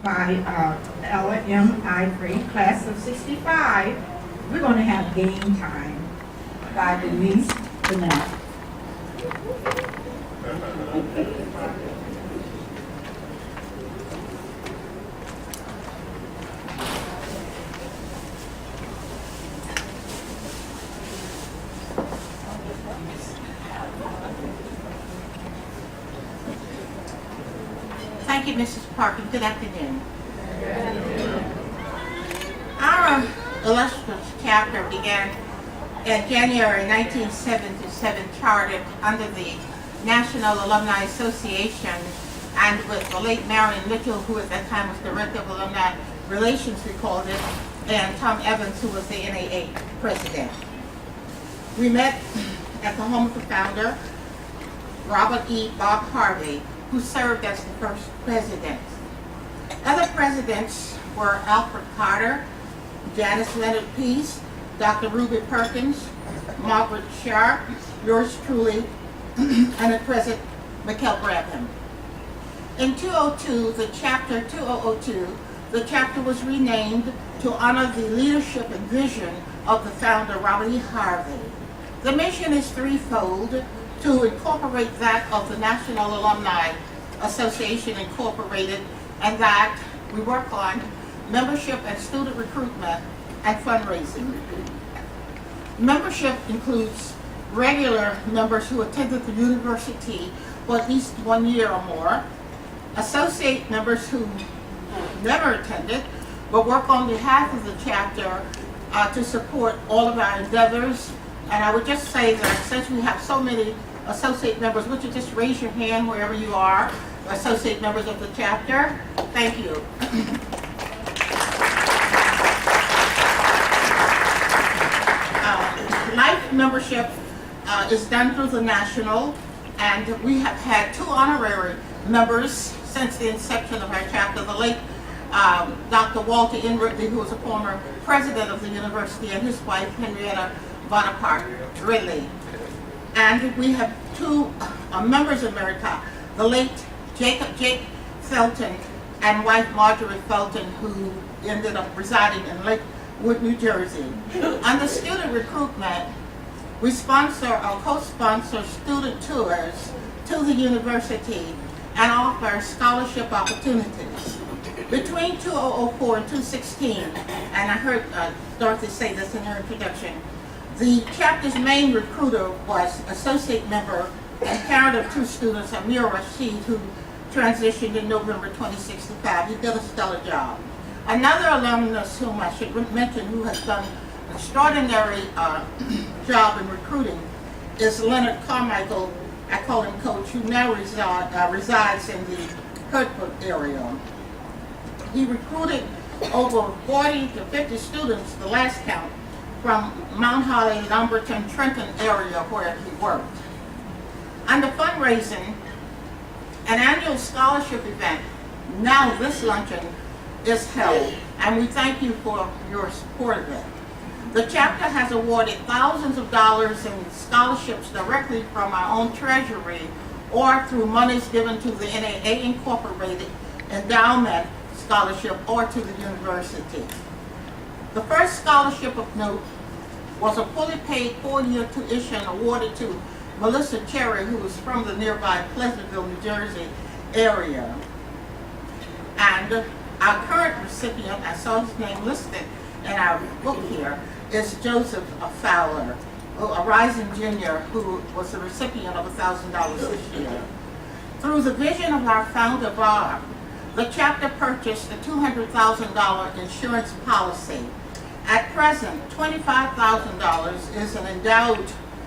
by Alumni, class of 65. We're going to have Game Time by Denise Burnett. Thank you, Mrs. Parker. Good afternoon. Our illustrious chapter began in January 1977, chartered under the National Alumni Association and with the late Marion Mitchell, who at that time was Director of Alumni Relations, we called it, and Tom Evans, who was the NAA President. We met at the home of the founder, Robert E. Bob Harvey, who served as the first president. Other presidents were Alfred Carter, Janice Leonard Peace, Dr. Ruby Perkins, Margaret Sharp, yours truly, and at present, Mikkel Brabham. In 2002, the chapter was renamed to honor the leadership and vision of the founder, Robert E. Harvey. The mission is threefold: to incorporate that of the National Alumni Association Incorporated, and that we work on membership and student recruitment and fundraising. Membership includes regular members who attended the university for at least 1 year or more, associate members who never attended but work on behalf of the chapter to support all of our endeavors. And I would just say that since we have so many associate members, would you just raise your hand wherever you are, associate members of the chapter? Thank you. Life membership is done through the National, and we have had 2 honorary members since the inception of our chapter. The late Dr. Walter N. Ridley, who was a former president of the university, and his wife, Henrietta Bonaparte Ridley. And we have 2 members emerita, the late Jake Felton and wife Marjorie Felton, who ended up residing in Lakewood, New Jersey. Under student recruitment, we sponsor or co-sponsor student tours to the university and offer scholarship opportunities. Between 2004 and 2016, and I heard Dorothy say this in her introduction, the chapter's main recruiter was associate member and parent of 2 students, Amir Rashid, who transitioned in November 2065. He did a stellar job. Another alumnus whom I should mention, who has done an extraordinary job in recruiting, is Leonard Carmichael. I call him Coach, who now resides in the Hertford area. He recruited over 40 to 50 students, the last count, from Mount Holly, Lumberton, Trenton area where he worked. Under fundraising, an annual scholarship event, now this luncheon, is held, and we thank you for your support of it. The chapter has awarded thousands of dollars in scholarships directly from our own treasury or through monies given to the NAA Incorporated endowment scholarship or to the university. The first scholarship of note was a fully paid 4-year tuition awarded to Melissa Cherry, who was from the nearby Pleasantville, New Jersey area. And our current recipient, I saw his name listed in our book here, is Joseph Fowler, a rising junior who was the recipient of $1,000 this year. Through the vision of our founder, Bob, the chapter purchased a $200,000 insurance policy. At present, $25,000 is an endowed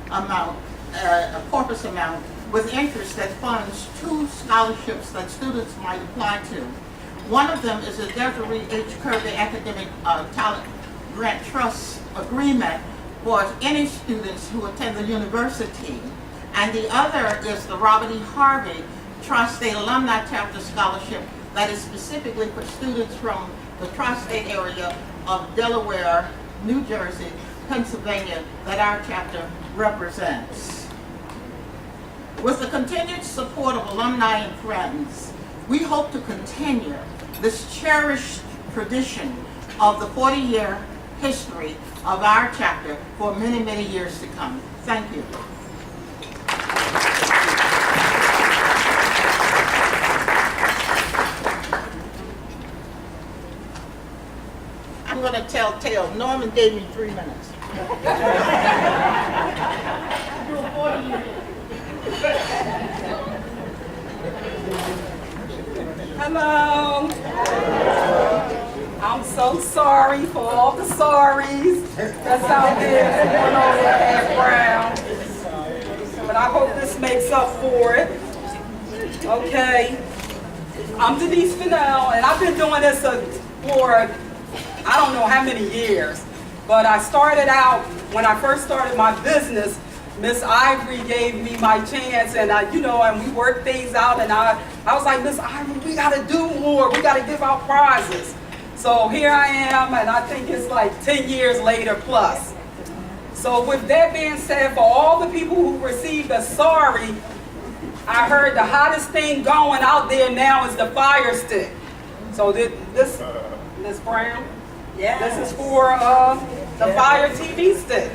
amount, a corpus amount, with interest that funds 2 scholarships that students might apply to. One of them is a Desiree H. Kirby Academic Talent Grant Trust Agreement for any students who attend the university. And the other is the Robert E. Harvey Tri-State Alumni Chapter Scholarship that is specifically for students from the tri-state area of Delaware, New Jersey, Pennsylvania, that our chapter represents. With the continued support of alumni and friends, we hope to continue this cherished tradition of the 40-year history of our chapter for many, many years to come. Thank you. I'm going to tell tales. Norman gave me 3 minutes. Hello. I'm so sorry for all the sorries that's out there going on in the background. But I hope this makes up for it. Okay. I'm Denise Fennell, and I've been doing this for I don't know how many years. But I started out, when I first started my business, Miss Ivory gave me my chance, and and we worked things out, and I was like, Miss Ivory, we gotta do more, we gotta give out prizes. So here I am, and I think it's like 10 years later plus. So with that being said, for all the people who received a sorry, I heard the hottest thing going out there now is the Fire Stick. So this, Miss Brown? Yeah. This is for the Fire TV Stick.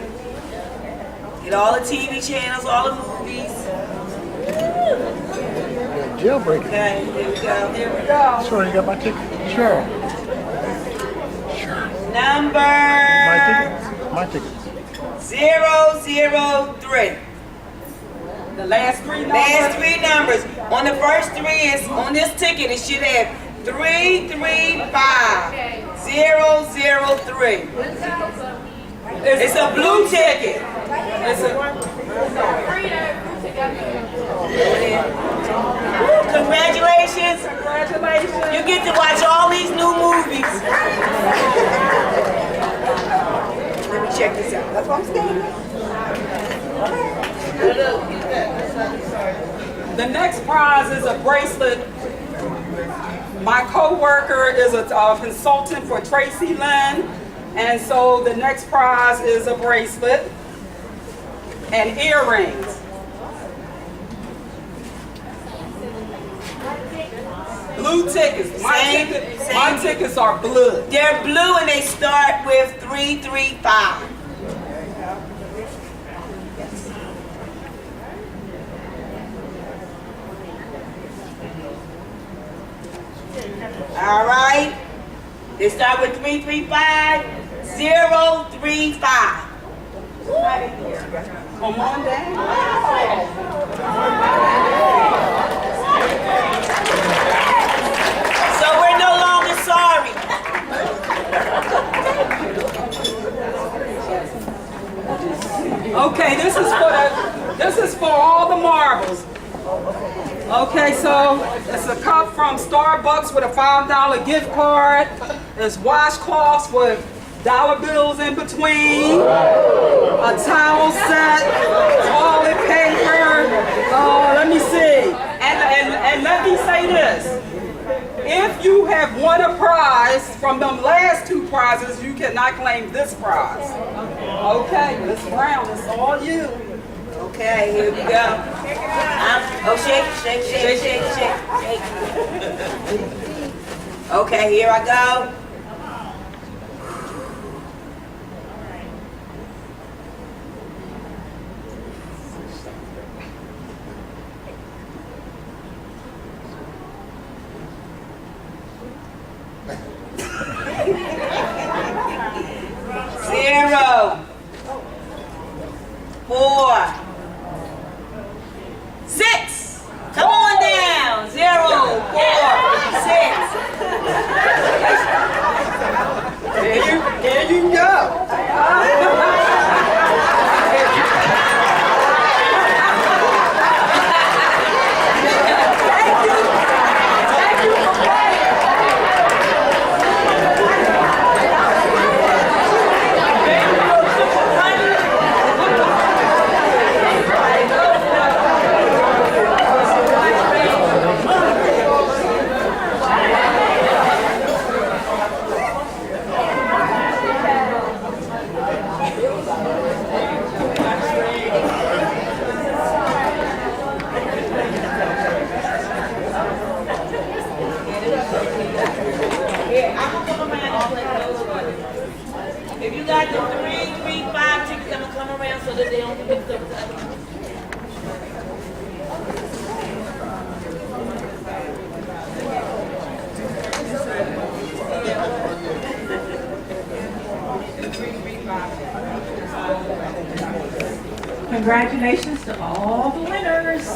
Get all the TV channels, all the movies. Jailbreaker. Okay, here we go. Here we go. Sure, you got my ticket? Sure. Number My tickets. 003. The last three numbers. Last 3 numbers. On the first 3 is on this ticket. It should have 335 003. It's a blue ticket. It's a, Woo, congratulations. congratulations. You get to watch all these new movies. Let me check this out. That's what I'm standing. The next prize is a bracelet. My co-worker is a consultant for Tracy Lynn, and so the next prize is a bracelet and earrings. Blue tickets. My tickets are blue. They're blue and they start with 335. All right. They start with 335 035. Come on down. So we're no longer sorry. Okay, this is for all the marbles. Okay, so it's a cup from Starbucks with a $5 gift card. There's washcloths with dollar bills in between. A towel set, toilet paper. Let me see. And let me say this. If you have won a prize from them last 2 prizes, you cannot claim this prize. Okay, Miss Brown, it's all you. Okay, here we go. Oh, shake, shake, shake, shake, shake, shake. Okay, here I go. Zero, 4, 6. Come on down. 0, 4, 6. Congratulations to all the winners.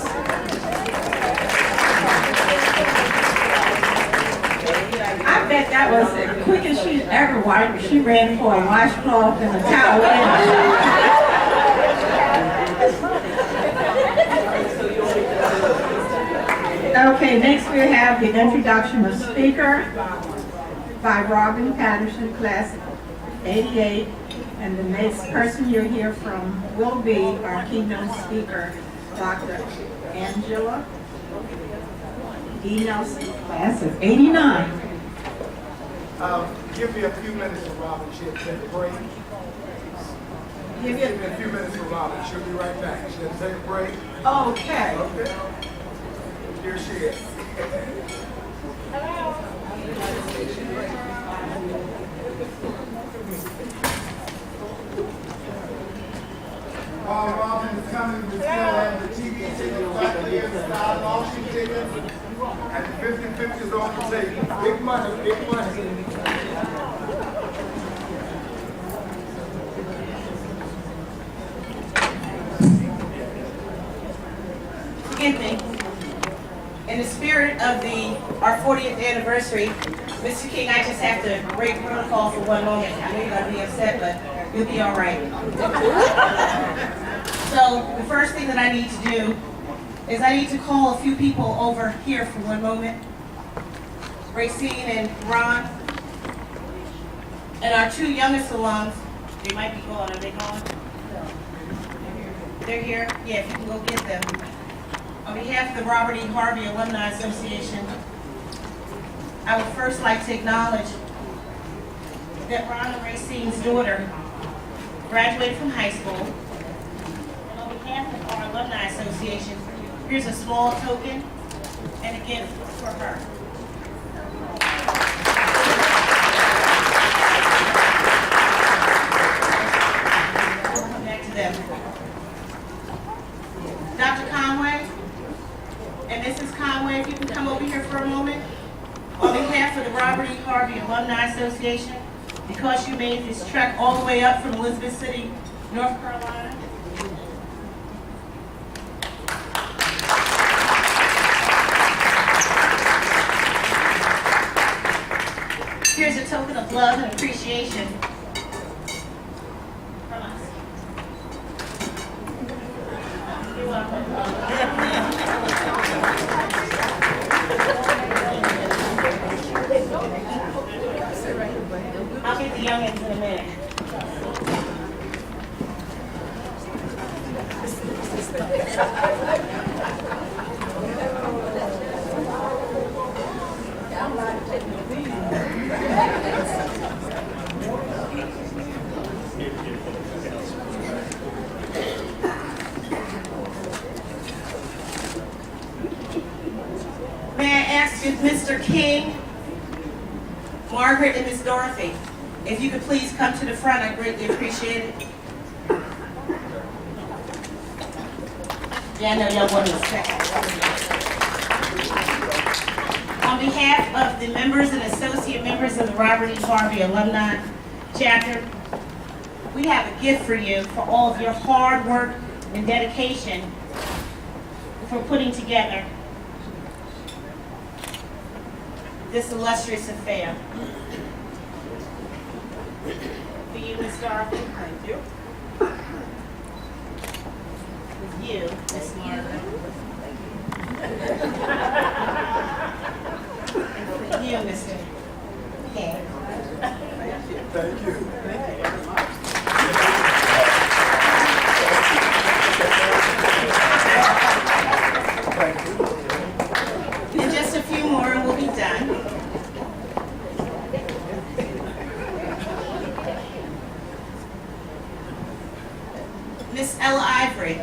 I bet that was the quickest she's ever wiped. She ran for a washcloth and a towel. Okay, next we have the introduction of speaker by Robin Patterson, class 88. And the next person you'll hear from will be our keynote speaker, Dr. Angela D. Nelson, class of 89. Give me a few minutes for Robin. She'll take a break. Give Give me you, a few minutes for Robin. She'll be right back. She'll take a break. okay. Okay. Here she is. While Robin is coming, we still have the TV tickets back there, the style auction tickets, and the 50/50 is on the table. Big money, big money. Forgive me. In the spirit of our 40th anniversary, Mr. King, I just have to break protocol for one moment. I know you're going to be upset, but you'll be all right. So the first thing that I need to do is I need to call a few people over here for one moment. Racine and Ron. And our two youngest alums, they might be gone. Are they gone? They're here? Yeah, if you can go get them. On behalf of the Robert E. Harvey Alumni Association, I would first like to acknowledge that Ron and Racine's daughter graduated from high school. And on behalf of our Alumni Association, here's a small token and a gift for her. We'll come back to them. Dr. Conway and Mrs. Conway, if you can come over here for a moment. On behalf of the Robert E. Harvey Alumni Association, because you made this trek all the way up from Elizabeth City, North Carolina. Here's a token of love and appreciation from us. You're welcome. I'll get the youngins in a minute. May I ask if Mr. King, Margaret, and Miss Dorothy, if you could please come to the front, I greatly appreciate it. Yeah, I know y'all want to second. On behalf of the members and associate members of the Robert E. Harvey Alumni Chapter, we have a gift for you for all of your hard work and dedication for putting together this illustrious affair. For you, Miss Dorothy. Thank you. With you, Miss Margaret. And for you, Mr. King. Thank you. And just a few more and we'll be done. Miss Ella Ivory.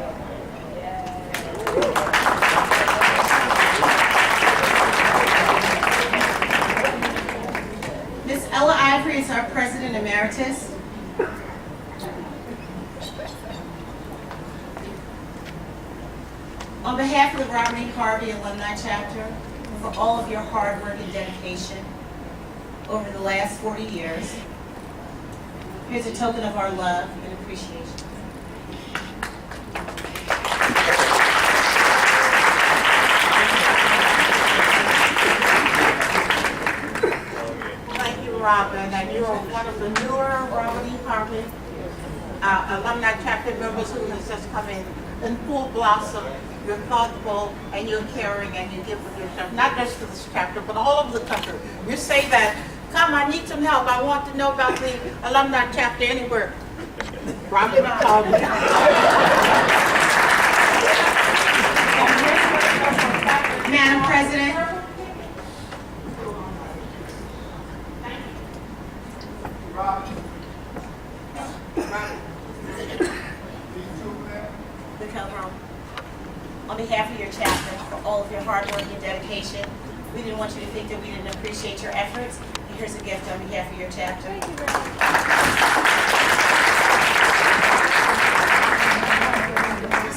Miss Ella Ivory is our President Emeritus. On behalf of the Robert E. Harvey Alumni Chapter, for all of your hard work and dedication over the last 40 years, here's a token of our love and appreciation. Thank you, Robin, and you're one of the newer Robert E. Harvey alumni chapter members who has just come in full blossom. You're thoughtful and you're caring and you give of yourself, not just to this chapter, but all over the country. You say that, come, I need some help. I want to know about the alumni chapter anywhere. Robin called me. Madam President, on behalf of your chapter, for all of your hard work and dedication, we didn't want you to think that we didn't appreciate your efforts. And here's a gift on behalf of your chapter. Thank you very much.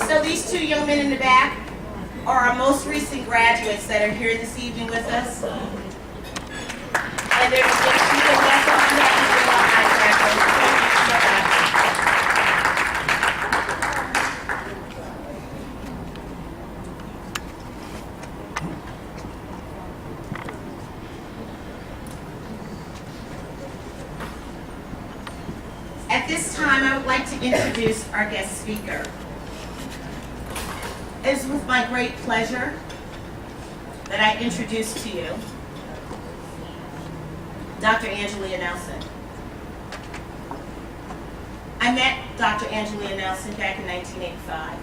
So these two young men in the back are our most recent graduates that are here this evening with us. And they're just going to keep a lesson on that and bring on my chapter. At this time, I would like to introduce our guest speaker. It is with my great pleasure that I introduce to you Dr. Angelia Nelson. I met Dr. Angelia Nelson back in 1985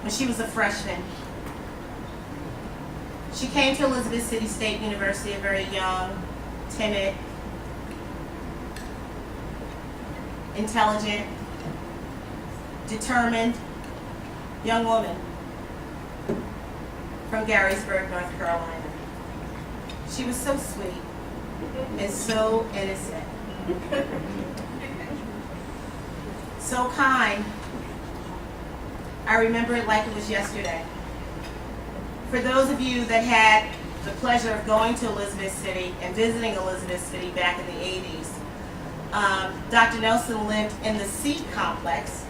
when she was a freshman. She came to Elizabeth City State University, a very young, timid, intelligent, determined young woman from Garysburg, North Carolina. She was so sweet and so innocent, so kind. I remember it like it was yesterday. For those of you that had the pleasure of going to Elizabeth City and visiting Elizabeth City back in the 80s, Dr. Nelson lived in the Seat Complex,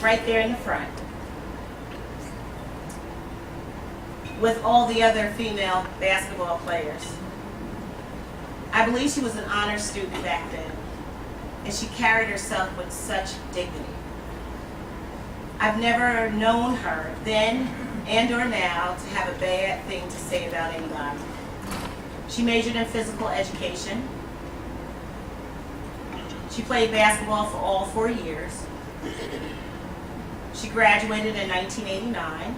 right there in the front, with all the other female basketball players. I believe she was an honor student back then, and she carried herself with such dignity. I've never known her then and or now to have a bad thing to say about anybody. She majored in physical education. She played basketball for all 4 years. She graduated in 1989.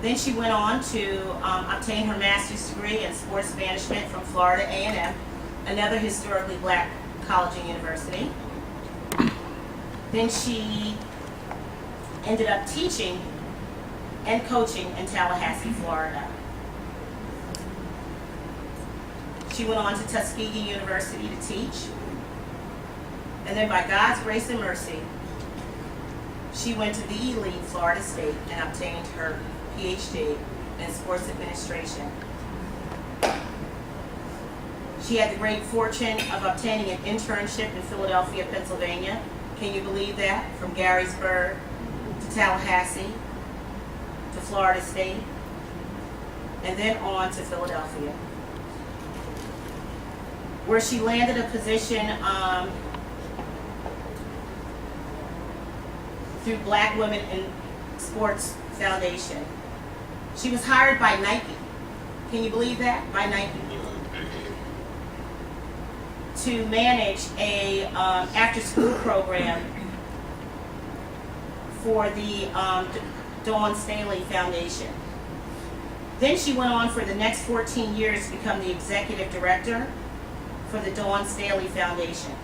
Then she went on to obtain her master's degree in sports management from Florida A&M, another historically black college and university. Then she ended up teaching and coaching in Tallahassee, Florida. She went on to Tuskegee University to teach. And then by God's grace and mercy, she went to the elite Florida State and obtained her PhD in sports administration. She had the great fortune of obtaining an internship in Philadelphia, Pennsylvania. Can you believe that? From Garysburg to Tallahassee to Florida State, and then on to Philadelphia, where she landed a position through Black Women in Sports Foundation. She was hired by Nike. Can you believe that? By Nike. To manage a after-school program for the Dawn Staley Foundation. Then she went on for the next 14 years to become the executive director for the Dawn Staley Foundation.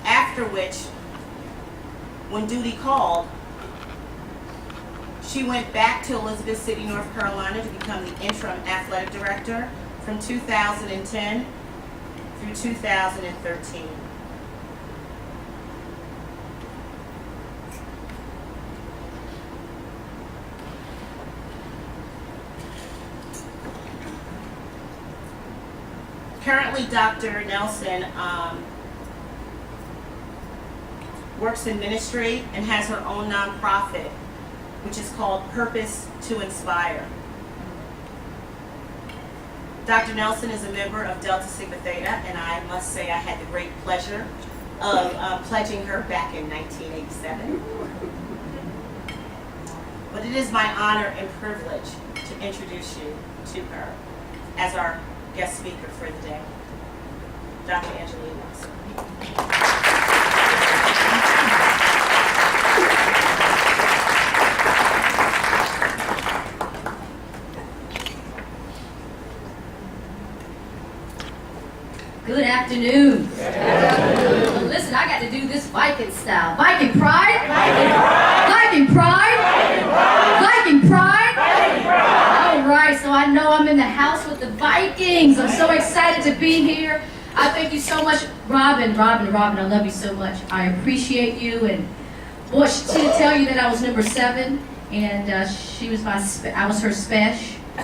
After which, when duty called, she went back to Elizabeth City, North Carolina to become the interim athletic director from 2010 through 2013. Currently, Dr. Nelson works in ministry and has her own nonprofit, which is called Purpose to Inspire. Dr. Nelson is a member of Delta Sigma Theta, and I must say I had the great pleasure of pledging her back in 1987. But it is my honor and privilege to introduce you to her as our guest speaker for the day, Dr. Angeline Nelson. Good afternoon. Well, listen, I got to do this Viking style. Viking pride? Viking pride? Viking pride? All right, so I know I'm in the house with the Vikings. I'm so excited to be here. I thank you so much, Robin, I love you so much. I appreciate you. And boy, she did tell you that I was number 7, and she was I was her special. I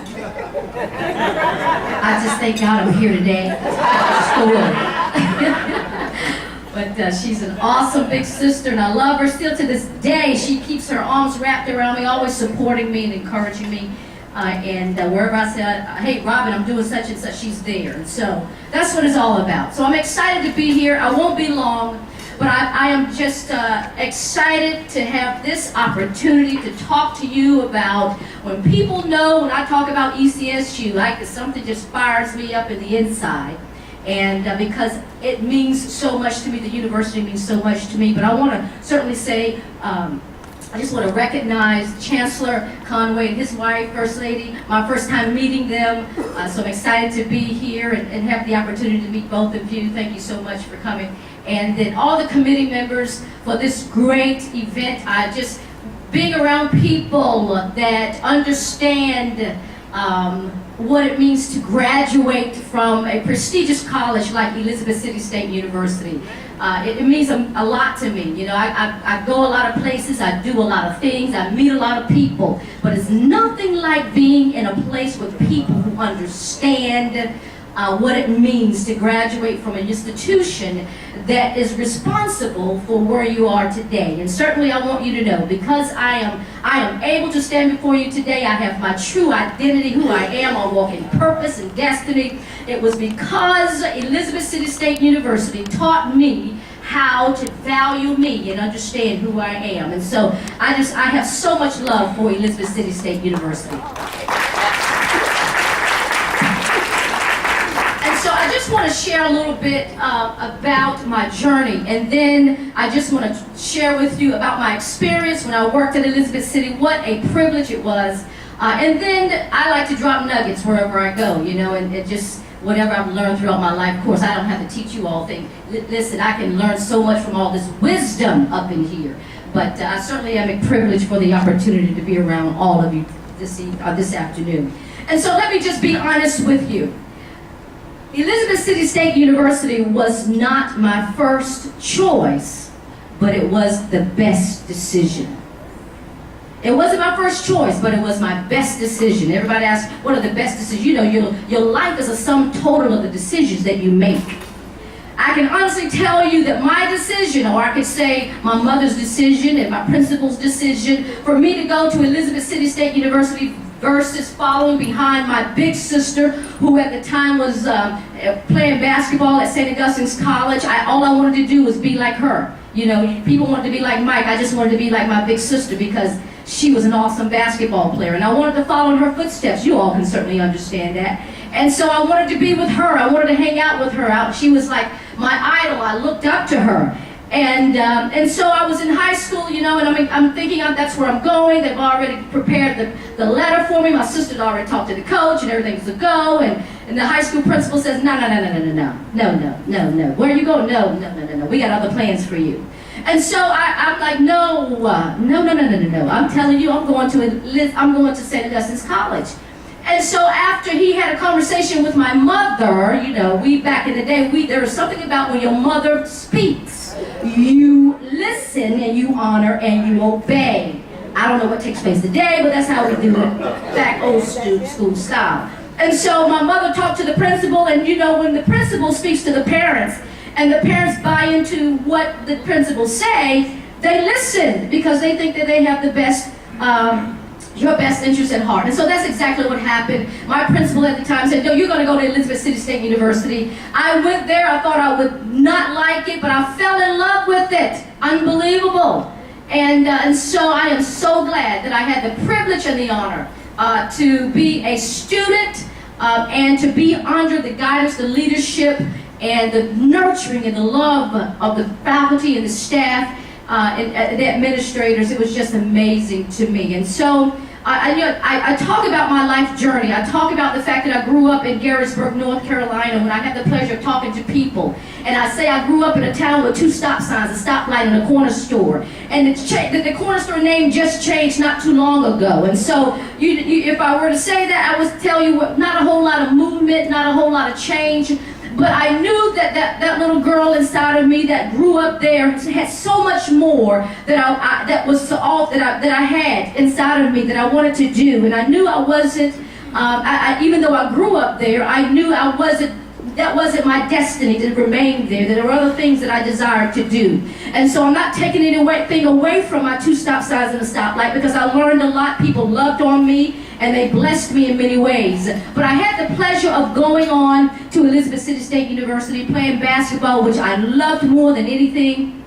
just thank God I'm here today. But she's an awesome big sister, and I love her still to this day. She keeps her arms wrapped around me, always supporting me and encouraging me. And wherever I say, hey, Robin, I'm doing such and such, she's there. And so that's what it's all about. So I'm excited to be here. I won't be long, but I am just excited to have this opportunity to talk to you about when people know when I talk about ECSU, like something just fires me up in the inside. And because it means so much to me, the university means so much to me. But I want to certainly say, I just want to recognize Chancellor Conway and his wife, First Lady, my first time meeting them. So I'm excited to be here and have the opportunity to meet both of you. Thank you so much for coming. And then all the committee members for this great event. Just being around people that understand what it means to graduate from a prestigious college like Elizabeth City State University. It means a lot to me. You know, I go a lot of places, I do a lot of things, I meet a lot of people, but it's nothing like being in a place with people who understand what it means to graduate from an institution that is responsible for where you are today. And certainly I want you to know, because I am able to stand before you today, I have my true identity, who I am, I walk in purpose and destiny. It was because Elizabeth City State University taught me how to value me and understand who I am. And so I have so much love for Elizabeth City State University. So I just want to share a little bit about my journey, and then I just want to share with you about my experience when I worked at Elizabeth City, what a privilege it was, and then I like to drop nuggets wherever I go, you know, and just whatever I've learned throughout my life. Of course, I don't have to teach you all things. Listen, I can learn so much from all this wisdom up in here, but I certainly am a privilege for the opportunity to be around all of you this afternoon. And so let me just be honest with you. Elizabeth City State University was not my first choice, but it was the best decision. It wasn't my first choice, but it was my best decision. Everybody asks, what are the best decisions? You know, your life is a sum total of the decisions that you make. I can honestly tell you that my decision, or I could say my mother's decision and my principal's decision, for me to go to Elizabeth City State University versus following behind my big sister, who at the time was playing basketball at St. Augustine's College. All I wanted to do was be like her. You know, people wanted to be like Mike. I just wanted to be like my big sister because she was an awesome basketball player. And I wanted to follow in her footsteps. You all can certainly understand that. And so I wanted to be with her. I wanted to hang out with her. She was like my idol. I looked up to her. And so I was in high school, you know, and I'm thinking that's where I'm going. They've already prepared the letter for me. My sister had already talked to the coach, and everything's a go. And the high school principal says, no. Where are you going? No. We got other plans for you. And so I'm like, no. I'm telling you, I'm going to St. Augustine's College. And so after he had a conversation with my mother, you know, back in the day, there was something about when your mother speaks, you listen and you honor and you obey. I don't know what takes place today, but that's how we do it back old school style. And so my mother talked to the principal, and you know, when the principal speaks to the parents, and the parents buy into what the principals say, they listen because they think that they have the best, your best interest at heart. And so that's exactly what happened. My principal at the time said, no, you're going to go to Elizabeth City State University. I went there. I thought I would not like it, but I fell in love with it. Unbelievable. And so I am so glad that I had the privilege and the honor to be a student and to be under the guidance, the leadership, and the nurturing and the love of the faculty and the staff and the administrators. It was just amazing to me. And so I talk about my life journey. I talk about the fact that I grew up in Garrisburg, North Carolina, when I had the pleasure of talking to people. And I say I grew up in a town with 2 stop signs, a stoplight and a corner store. And the corner store name just changed not too long ago. And so if I were to say that, I would tell you not a whole lot of movement, not a whole lot of change. But I knew that little girl inside of me that grew up there had so much more that I had inside of me that I wanted to do. And I knew I wasn't, even though I grew up there, I knew that wasn't my destiny to remain there. That there were other things that I desired to do. And so I'm not taking anything away from my 2 stop signs and a stoplight, because I learned a lot. People loved on me, and they blessed me in many ways. But I had the pleasure of going on to Elizabeth City State University, playing basketball, which I loved more than anything.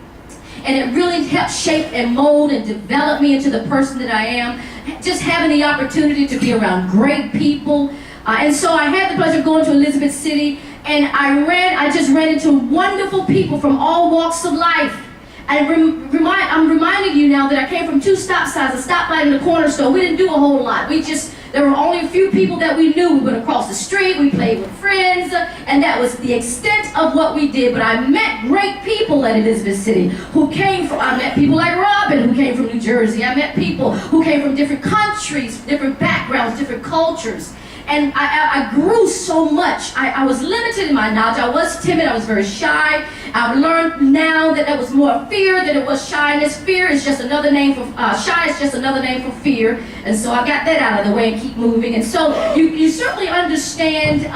And it really helped shape and mold and develop me into the person that I am. Just having the opportunity to be around great people. And so I had the pleasure of going to Elizabeth City, and I just ran into wonderful people from all walks of life. I'm reminding you now that I came from 2 stop signs, a stoplight and a corner store. We didn't do a whole lot. There were only a few people that we knew. We went across the street, we played with friends, and that was the extent of what we did. But I met great people at Elizabeth City I met people like Robin, who came from New Jersey. I met people who came from different countries, different backgrounds, different cultures. And I grew so much. I was limited in my knowledge. I was timid. I was very shy. I've learned now that was more fear than it was shyness. Fear is just another name for shy is just another name for fear. And so I got that out of the way and keep moving. And so you certainly understand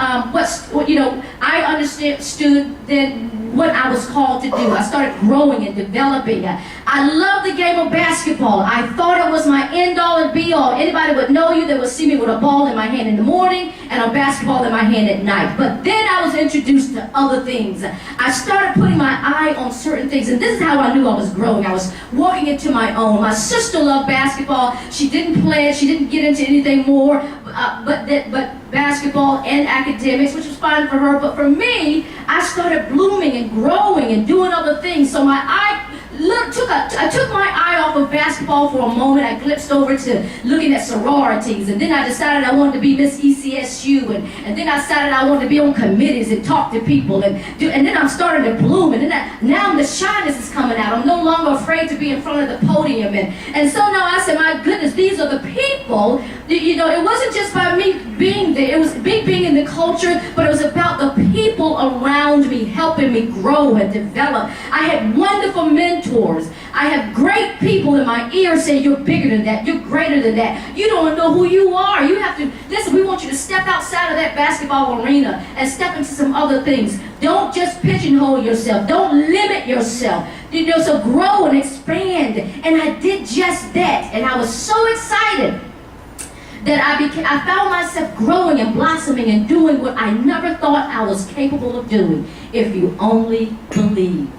I understood then what I was called to do. I started growing and developing. I love the game of basketball. I thought it was my end all and be all. Anybody would know you, they would see me with a ball in my hand in the morning and a basketball in my hand at night. But then I was introduced to other things. I started putting my eye on certain things, and this is how I knew I was growing. I was walking into my own. My sister loved basketball. She didn't play it. She didn't get into anything more, but basketball and academics, which was fine for her. But for me, I started blooming and growing and doing other things. So I took my eye off of basketball for a moment. I glimpsed over to looking at sororities, and then I decided I wanted to be Miss ECSU, and then I decided I wanted to be on committees and talk to people, and then I'm starting to bloom, and then now the shyness is coming out. I'm no longer afraid to be in front of the podium, and so now I said, my goodness, these are the people. It wasn't just by me being there. It was me being in the culture, but it was about the people around me helping me grow and develop. I had wonderful mentors. I have great people in my ear saying, you're bigger than that, you're greater than that, you don't know who you are. You have to, listen, we want you to step outside of that basketball arena and step into some other things. Don't just pigeonhole yourself. Don't limit yourself. So grow and expand. And I did just that. And I was so excited that I found myself growing and blossoming and doing what I never thought I was capable of doing, if you only believe.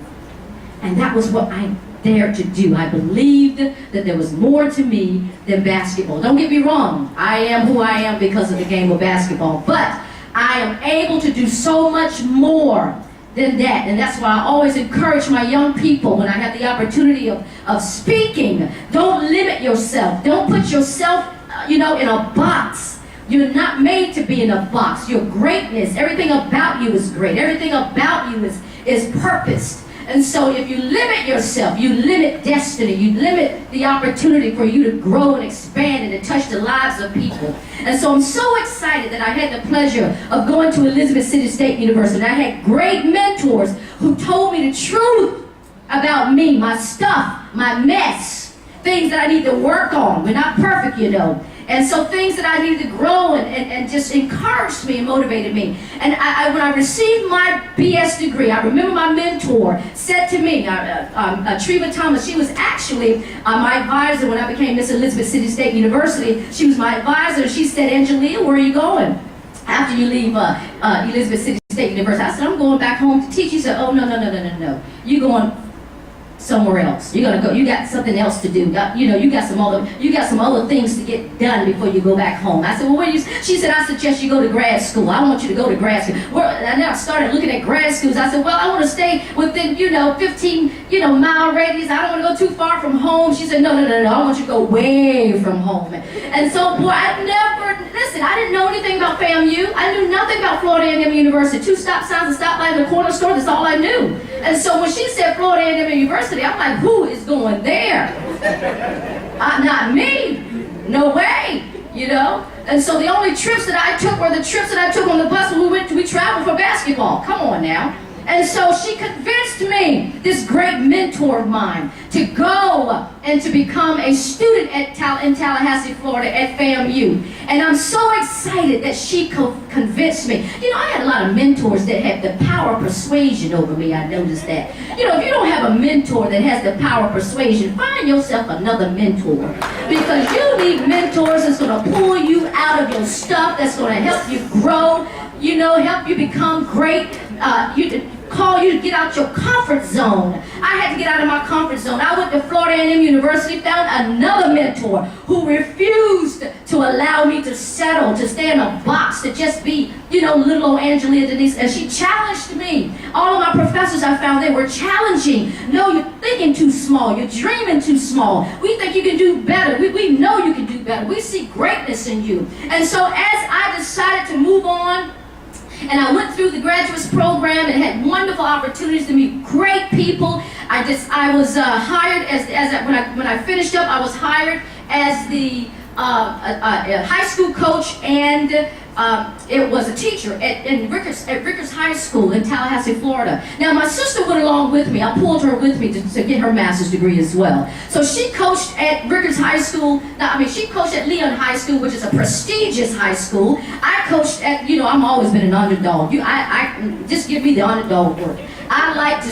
And that was what I dared to do. I believed that there was more to me than basketball. Don't get me wrong. I am who I am because of the game of basketball. But I am able to do so much more than that. And that's why I always encourage my young people when I have the opportunity of speaking. Don't limit yourself. Don't put yourself in a box. You're not made to be in a box. Your greatness, everything about you is great. Everything about you is purposed. And so if you limit yourself, you limit destiny. You limit the opportunity for you to grow and expand and to touch the lives of people. And so I'm so excited that I had the pleasure of going to Elizabeth City State University. I had great mentors who told me the truth about me, my stuff, my mess, things that I need to work on. We're not perfect, And so things that I needed to grow and just encouraged me and motivated me. And when I received my BS degree, I remember my mentor said to me, Treva Thomas, she was actually my advisor when I became Miss Elizabeth City State University. She was my advisor. She said, Angelia, where are you going after you leave Elizabeth City State University? I said, I'm going back home to teach. She said, oh, no. You're going somewhere else. You're gonna go. You got something else to do. You got some other things to get done before you go back home. I said, well, what do you? She said, I suggest you go to grad school. I want you to go to grad school. And then I started looking at grad schools. I said, well, I want to stay within 15 mile radius. I don't want to go too far from home. She said, no. I want you to go way from home. And so, boy, I didn't know anything about FAMU. I knew nothing about Florida A&M University. 2 stop signs, a stoplight, and a corner store. That's all I knew. And so when she said Florida A&M University, I'm like, who is going there? Not me. No way. And so the only trips that I took were the trips that I took on the bus when we traveled for basketball. Come on now. And so she convinced me, this great mentor of mine, to go and to become a student in Tallahassee, Florida at FAMU. And I'm so excited that she convinced me. I had a lot of mentors that had the power of persuasion over me. I noticed that. If you don't have a mentor that has the power of persuasion, find yourself another mentor. Because you need mentors that's going to pull you out of your stuff, that's going to help you grow, help you become great. Call you to get out your comfort zone. I had to get out of my comfort zone. I went to Florida A&M University, found another mentor who refused to allow me to settle, to stay in a box, to just be, little old Angelia Denise. And she challenged me. All of my professors I found, they were challenging. No, you're thinking too small. You're dreaming too small. We think you can do better. We know you can do better. We see greatness in you. And so as I decided to move on, and I went through the graduates program and had wonderful opportunities to meet great people. I was hired when I finished up. I was hired as the high school coach, and it was a teacher at Rickers High School in Tallahassee, Florida. Now my sister went along with me. I pulled her with me to get her master's degree as well. So she coached at Rickers High School. She coached at Leon High School, which is a prestigious high school. I coached at, I've always been an underdog. I just give me the underdog work. I like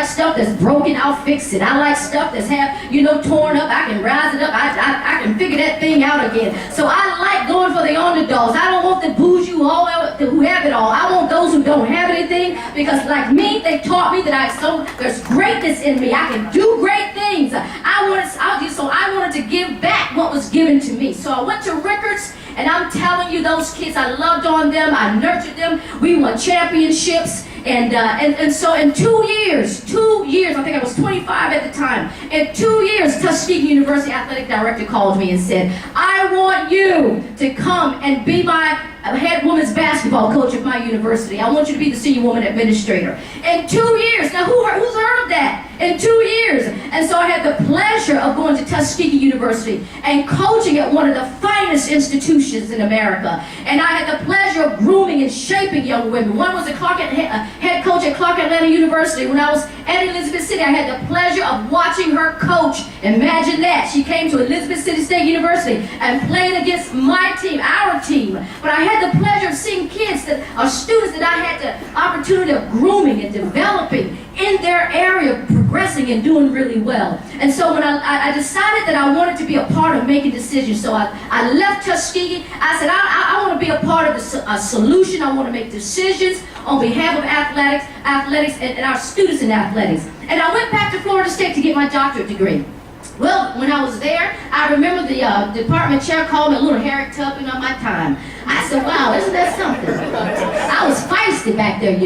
stuff that's broken, I'll fix it. I like stuff that's torn up, I can rise it up, I can figure that thing out again. So I like going for the underdogs. I don't want the bougie who have it all. I want those who don't have anything, because like me, they taught me that there's greatness in me. I can do great things. I wanted to give back what was given to me. So I went to Rickers, and I'm telling you, those kids, I loved on them, I nurtured them. We won championships. And so in 2 years, I think I was 25 at the time, in 2 years, Tuskegee University athletic director called me and said, I want you to come and be my head women's basketball coach at my university. I want you to be the senior woman administrator. In 2 years, now who's heard of that? In 2 years. And so I had the pleasure of going to Tuskegee University and coaching at one of the finest institutions in America. And I had the pleasure of grooming and shaping young women. One was a head coach at Clark Atlanta University. When I was at Elizabeth City, I had the pleasure of watching her coach. Imagine that. She came to Elizabeth City State University and played against my team, our team. But I had the pleasure of seeing kids students that I had the opportunity of grooming and developing in their area, progressing and doing really well. And so when I decided that I wanted to be a part of making decisions, so I left Tuskegee. I said, I want to be a part of the solution. I want to make decisions on behalf of athletics and our students in athletics. And I went back to Florida State to get my doctorate degree. Well, when I was there, I remember the department chair called me a little Harriet Tubman on my time. I said, wow, isn't that something? I was feisty back there,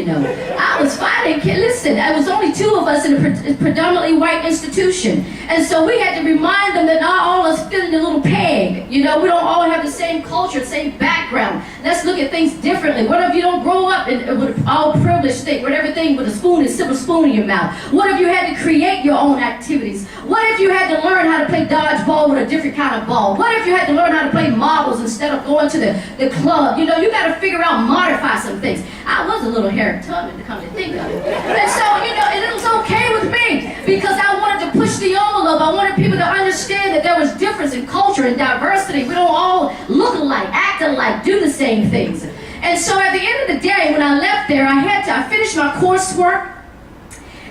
I was fighting. Listen, there was only 2 of us in a predominantly white institution. And so we had to remind them that not all of us fit in a little peg. We don't all have the same culture, same background. Let's look at things differently. What if you don't grow up with all privileged state, with everything with a silver spoon in your mouth? What if you had to create your own activities? What if you had to learn how to play dodgeball with a different kind of ball? What if you had to learn how to play marbles instead of going to the club? You got to figure out, modify some things. I was a little Harriet Tubman to come to think of it. And so, and it was okay with me, because I wanted to push the envelope. I wanted people to understand that there was difference in culture and diversity. We don't all look alike, act alike, do the same things. And so at the end of the day, when I left there, I finished my coursework,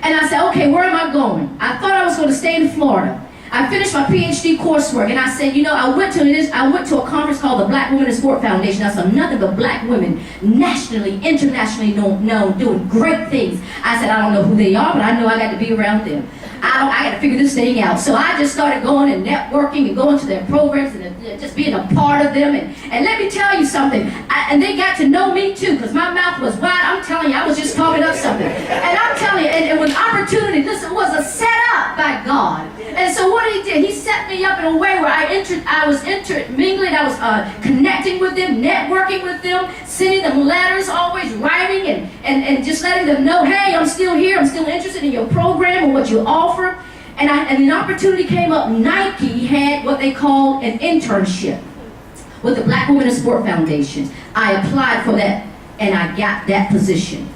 and I said, okay, where am I going? I thought I was going to stay in Florida. I finished my PhD coursework, and I said, you know, I went to a conference called the Black Women in Sport Foundation. I saw nothing but black women, nationally, internationally known, doing great things. I said, I don't know who they are, but I know I got to be around them. I got to figure this thing out. So I just started going and networking and going to their programs and just being a part of them. And let me tell you something. And they got to know me too, because my mouth was wide. I'm telling you, I was just talking up something. And I'm telling you, and it was opportunity. Listen, it was a setup by God. And so what he did, he set me up in a way where I was intermingling, I was connecting with them, networking with them, sending them letters, always writing and just letting them know, hey, I'm still here, I'm still interested in your program and what you offer. And an opportunity came up. Nike had what they called an internship with the Black Women in Sport Foundation. I applied for that and I got that position.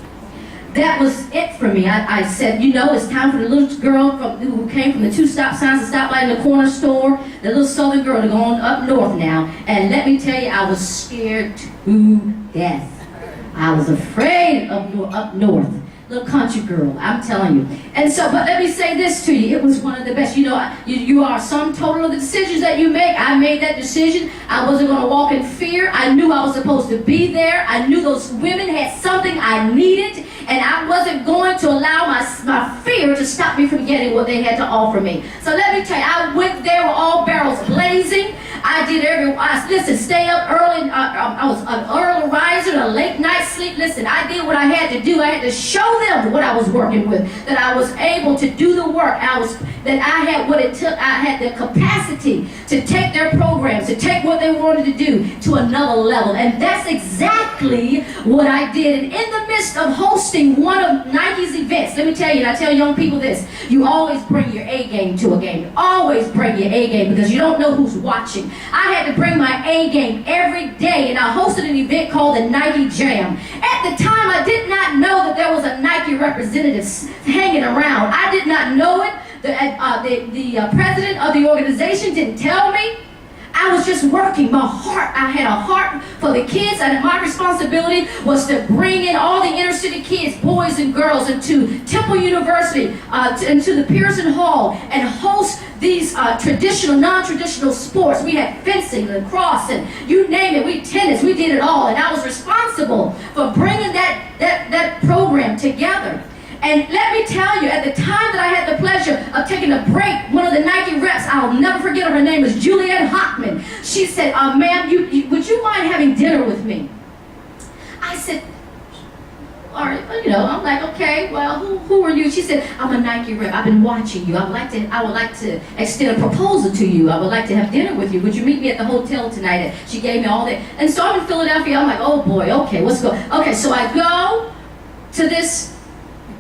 That was it for me. I said, you know, it's time for the little girl who came from the 2 stop signs, the stoplight in the corner store, the little southern girl to go on up north now. And let me tell you, I was scared to death. I was afraid of up north. Little country girl, I'm telling you. And so, but let me say this to you. It was one of the best. You know, you are sum total of the decisions that you make. I made that decision. I wasn't going to walk in fear. I knew I was supposed to be there. I knew those women had something I needed. And I wasn't going to allow my fear to stop me from getting what they had to offer me. So let me tell you, I went there with all barrels blazing. I did listen, stay up early. I was an early riser, a late night sleep. Listen, I did what I had to do. I had to show them what I was working with, that I was able to do the work. That I had what it took. I had the capacity to take their programs, to take what they wanted to do to another level. And that's exactly what I did. And in the midst of hosting one of Nike's events, let me tell you, and I tell young people this, you always bring your A game to a game. You always bring your A game because you don't know who's watching. I had to bring my A game every day, and I hosted an event called the Nike Jam. At the time, I did not know that there was a Nike representative hanging around. I did not know it. The president of the organization didn't tell me. I was just working my heart. I had a heart for the kids, and my responsibility was to bring in all the inner city kids, boys and girls, into Temple University, into the Pearson Hall, and host these traditional, non-traditional sports. We had fencing, lacrosse, and you name it. We tennis. We did it all, and I was responsible for bringing that program together. And let me tell you, at the time that I had the pleasure of taking a break, one of the Nike reps, I'll never forget her name was Juliette Hockman. She said, ma'am, would you mind having dinner with me? I said, all right, you know, I'm like, okay, well, who are you? She said, I'm a Nike rep. I've been watching you. I would like to extend a proposal to you. I would like to have dinner with you. Would you meet me at the hotel tonight? And she gave me all that. And so I'm in Philadelphia. I'm like, oh boy, okay, let's go. Okay, so I go to this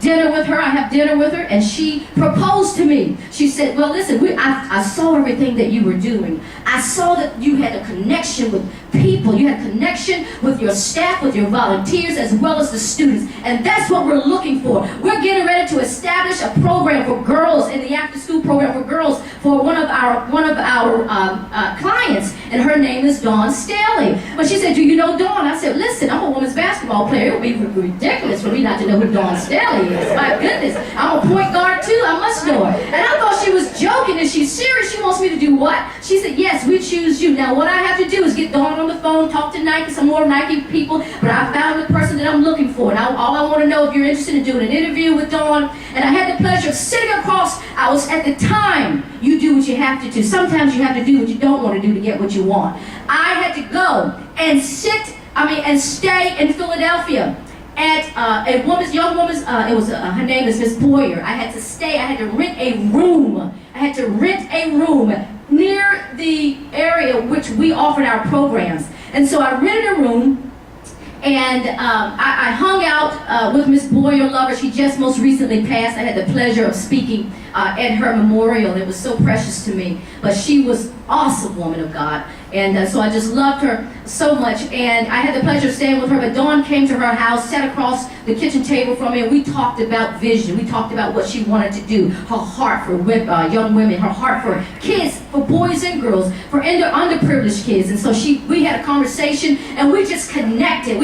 dinner with her. I have dinner with her, and she proposed to me. She said, well, listen, I saw everything that you were doing. I saw that you had a connection with people. You had a connection with your staff, with your volunteers, as well as the students. And that's what we're looking for. We're getting ready to establish a program for girls, in the after-school program for girls, for one of our clients, and her name is Dawn Staley. But she said, do you know Dawn? I said, listen, I'm a women's basketball player. It would be ridiculous for me not to know who Dawn Staley is. My goodness, I'm a point guard too. I must know her. And I thought she was joking. Is she serious? She wants me to do what? She said, yes, we choose you. Now, what I have to do is get Dawn on the phone, talk to Nike, some more Nike people, but I found the person that I'm looking for. And all I want to know, if you're interested in doing an interview with Dawn. And I had the pleasure of sitting across. I was at the time, you do what you have to do. Sometimes you have to do what you don't want to do to get what you want. I had to go and stay in Philadelphia at her name is Miss Boyer. I had to rent a room near the area which we offered our programs. And so I rented a room, and I hung out with Miss Boyer Lover. She just most recently passed. I had the pleasure of speaking at her memorial. It was so precious to me. But she was awesome woman of God. And so I just loved her so much. And I had the pleasure of staying with her, but Dawn came to her house, sat across the kitchen table from me, and we talked about vision. We talked about what she wanted to do, her heart for young women, her heart for kids, for boys and girls, for underprivileged kids. And so we had a conversation, and we just connected.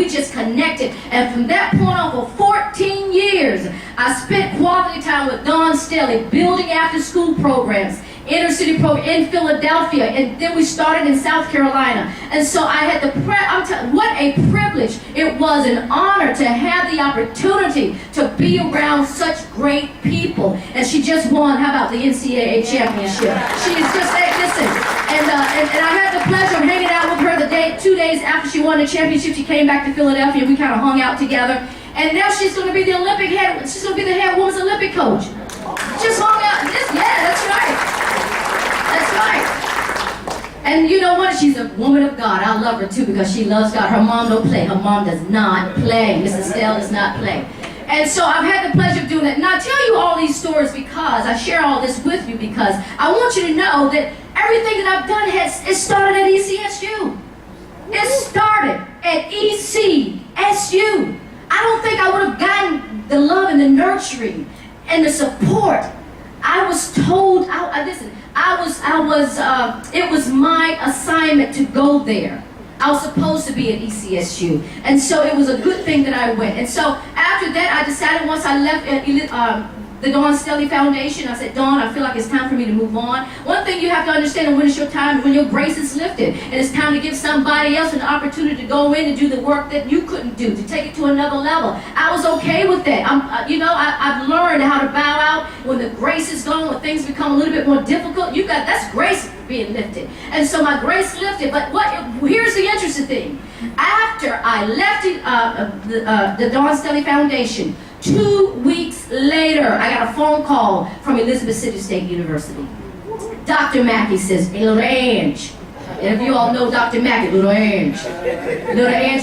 And from that point on, for 14 years, I spent quality time with Dawn Staley, building after-school programs, inner city program in Philadelphia, and then we started in South Carolina. And so I had what a privilege it was, an honor to have the opportunity to be around such great people. And she just won, how about the NCAA championship? She is just, listen, and I had the pleasure of hanging out with her 2 days after she won the championship. She came back to Philadelphia, and we kind of hung out together. And now she's going to be the she's going to be the head women's Olympic coach. Just hung out, that's right. That's right. And you know what? She's a woman of God. I love her too because she loves God. Her mom don't play. Her mom does not play. Mrs. Stell does not play. And so I've had the pleasure of doing that. And I tell you all these stories because I share all this with you because I want you to know that everything that I've done it started at ECSU. It started at ECSU. I don't think I would have gotten the love and the nurturing and the support. I was told, it was my assignment to go there. I was supposed to be at ECSU. And so it was a good thing that I went. And so after that, I decided once I left the Dawn Staley Foundation, I said, Dawn, I feel like it's time for me to move on. One thing you have to understand when it's your time, when your grace is lifted, and it's time to give somebody else an opportunity to go in and do the work that you couldn't do, to take it to another level. I was okay with that. I've learned how to bow out when the grace is gone, when things become a little bit more difficult. that's grace being lifted. And so my grace lifted. But here's the interesting thing. After I left the Dawn Staley Foundation, 2 weeks later, I got a phone call from Elizabeth City State University. Dr. Mackey says, hey, Little Ange. And if you all know Dr. Mackey, Little Ange,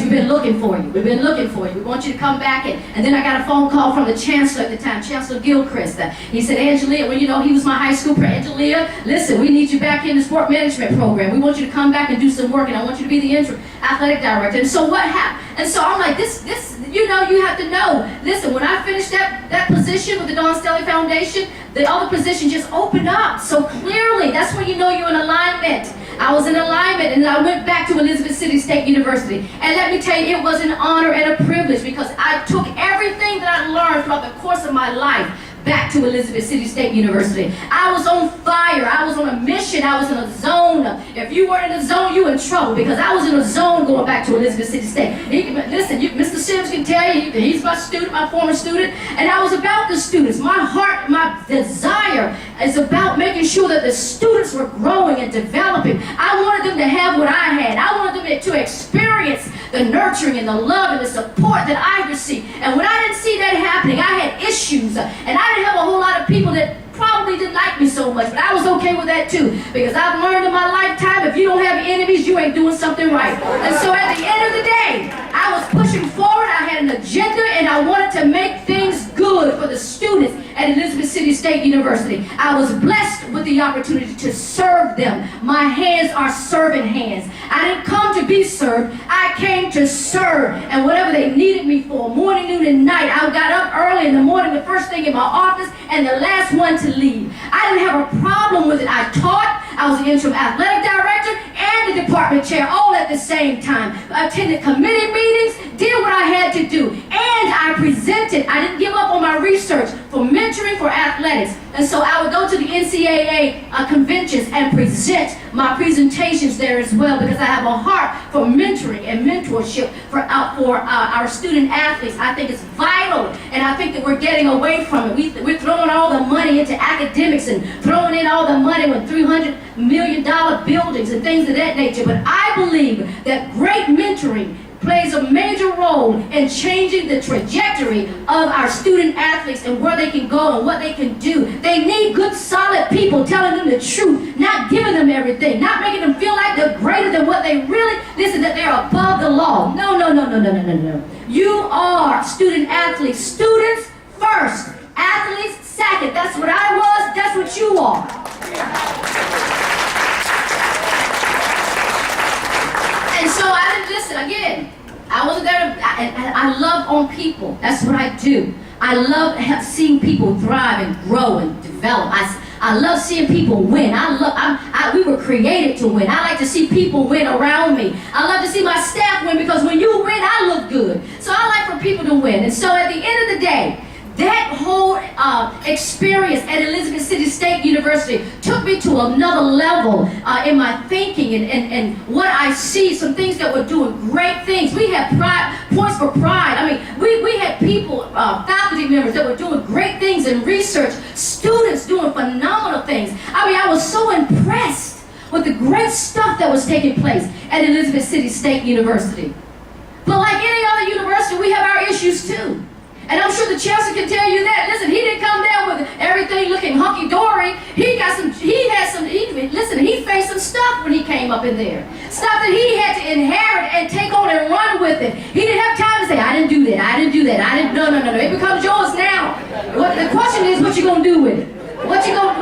we've been looking for you. We've been looking for you. We want you to come back. And then I got a phone call from the chancellor at the time, Chancellor Gilchrist. He said, Angelia, he was my high school president. Angelia, listen, we need you back in the sport management program. We want you to come back and do some work, and I want you to be the interim athletic director. And so what happened? And so I'm like, you have to know. Listen, when I finished that position with the Dawn Staley Foundation, the other position just opened up so clearly. That's when you know you're in alignment. I was in alignment, and I went back to Elizabeth City State University. And let me tell you, it was an honor and a privilege because I took everything that I learned throughout the course of my life back to Elizabeth City State University. I was on fire. I was on a mission. I was in a zone. If you weren't in a zone, you were in trouble because I was in a zone going back to Elizabeth City State. Mr. Sims can tell you, he's my student, my former student, and I was about the students. My heart, my desire is about making sure that the students were growing and developing. I wanted them to have what I had. I wanted them to experience the nurturing and the love and the support that I received. And when I didn't see that happening, I had issues, and I didn't have a whole lot of people that probably didn't like me so much, but I was okay with that too, because I've learned in my lifetime, if you don't have enemies, you ain't doing something right. And so at the end of the day, I was pushing forward, I had an agenda, and I wanted to make things good for the students at Elizabeth City State University. I was blessed with the opportunity to serve them. My hands are serving hands. I didn't come to be served, I came to serve, and whatever they needed me for, morning, noon, and night, I got up early in the morning, the first thing in my office, and the last one to leave. I didn't have a problem with it. I taught, I was the interim athletic director and the department chair all at the same time. I attended committee meetings, did what I had to do, and I presented. I didn't give up on my research for mentoring for athletics. And so I would go to the NCAA conventions and present my presentations there as well, because I have a heart for mentoring and mentorship for our student athletes. I think it's vital, and I think that we're getting away from it. We're throwing all the money into academics and throwing in all the money with $300 million buildings and things of that nature. But I believe that great mentoring plays a major role in changing the trajectory of our student athletes and where they can go and what they can do. They need good, solid people telling them the truth, not giving them everything, not making them feel like they're greater than what they really, that they're above the law. No. You are student athletes. Students first, athletes second. That's what I was, that's what you are. listen, again, I wasn't there to, I love on people. That's what I do. I love seeing people thrive and grow and develop. I love seeing people win. We were created to win. I like to see people win around me. I love to see my staff win because when you win, I look good. So I like for people to win. And so at the end of the day, that whole experience at Elizabeth City State University took me to another level in my thinking and what I see, some things that were doing great things. We had points for pride. I mean, we had people, faculty members that were doing great things in research, students doing phenomenal things. I mean, I was so impressed with the great stuff that was taking place at Elizabeth City State University. But like any other university, we have our issues too. And I'm sure the chancellor can tell you that. Listen, he didn't come down with everything looking hunky-dory. He faced some stuff when he came up in there. Stuff that he had to inherit and take on and run with it. He didn't have time to say, I didn't do that, I didn't do that, I didn't, no. It becomes yours now. The question is, what you gonna do with it? What you gonna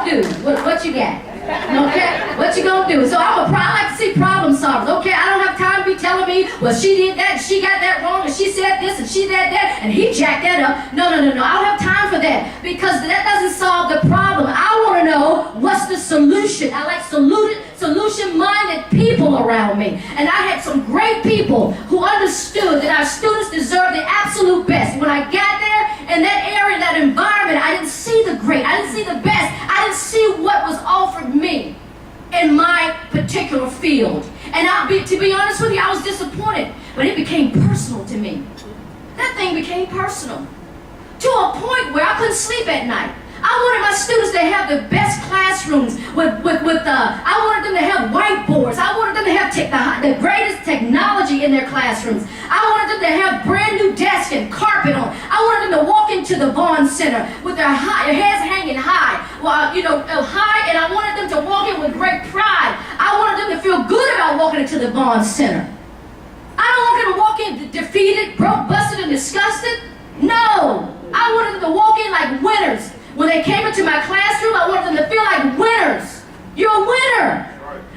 do? What you got? Okay? What you gonna do? So I like to see problem solvers. Okay, I don't have time to be telling me, well, she did that, and she got that wrong, and she said this, and she said that, and he jacked that up. No. I don't have time for that because that doesn't solve the problem. I want to know what's the solution. I like solution-minded people around me. And I had some great people who understood that our students deserve the absolute best. When I got there, in that area, that environment, I didn't see the great, I didn't see the best, I didn't see what was offered me in my particular field. And to be honest with you, I was disappointed, but it became personal to me. That thing became personal to a point where I couldn't sleep at night. I wanted my students to have the best classrooms I wanted them to have whiteboards. I wanted them to have the greatest technology in their classrooms. I wanted them to have brand new desks and carpet on. I wanted them to walk into the Vaughn Center with their heads hanging high, high, and I wanted them to walk in with great pride. I wanted them to feel good about walking into the Vaughn Center. I don't want them to walk in defeated, broke, busted, and disgusted. No, I wanted them to walk in like winners. When they came into my classroom, I wanted them to feel like winners. You're a winner.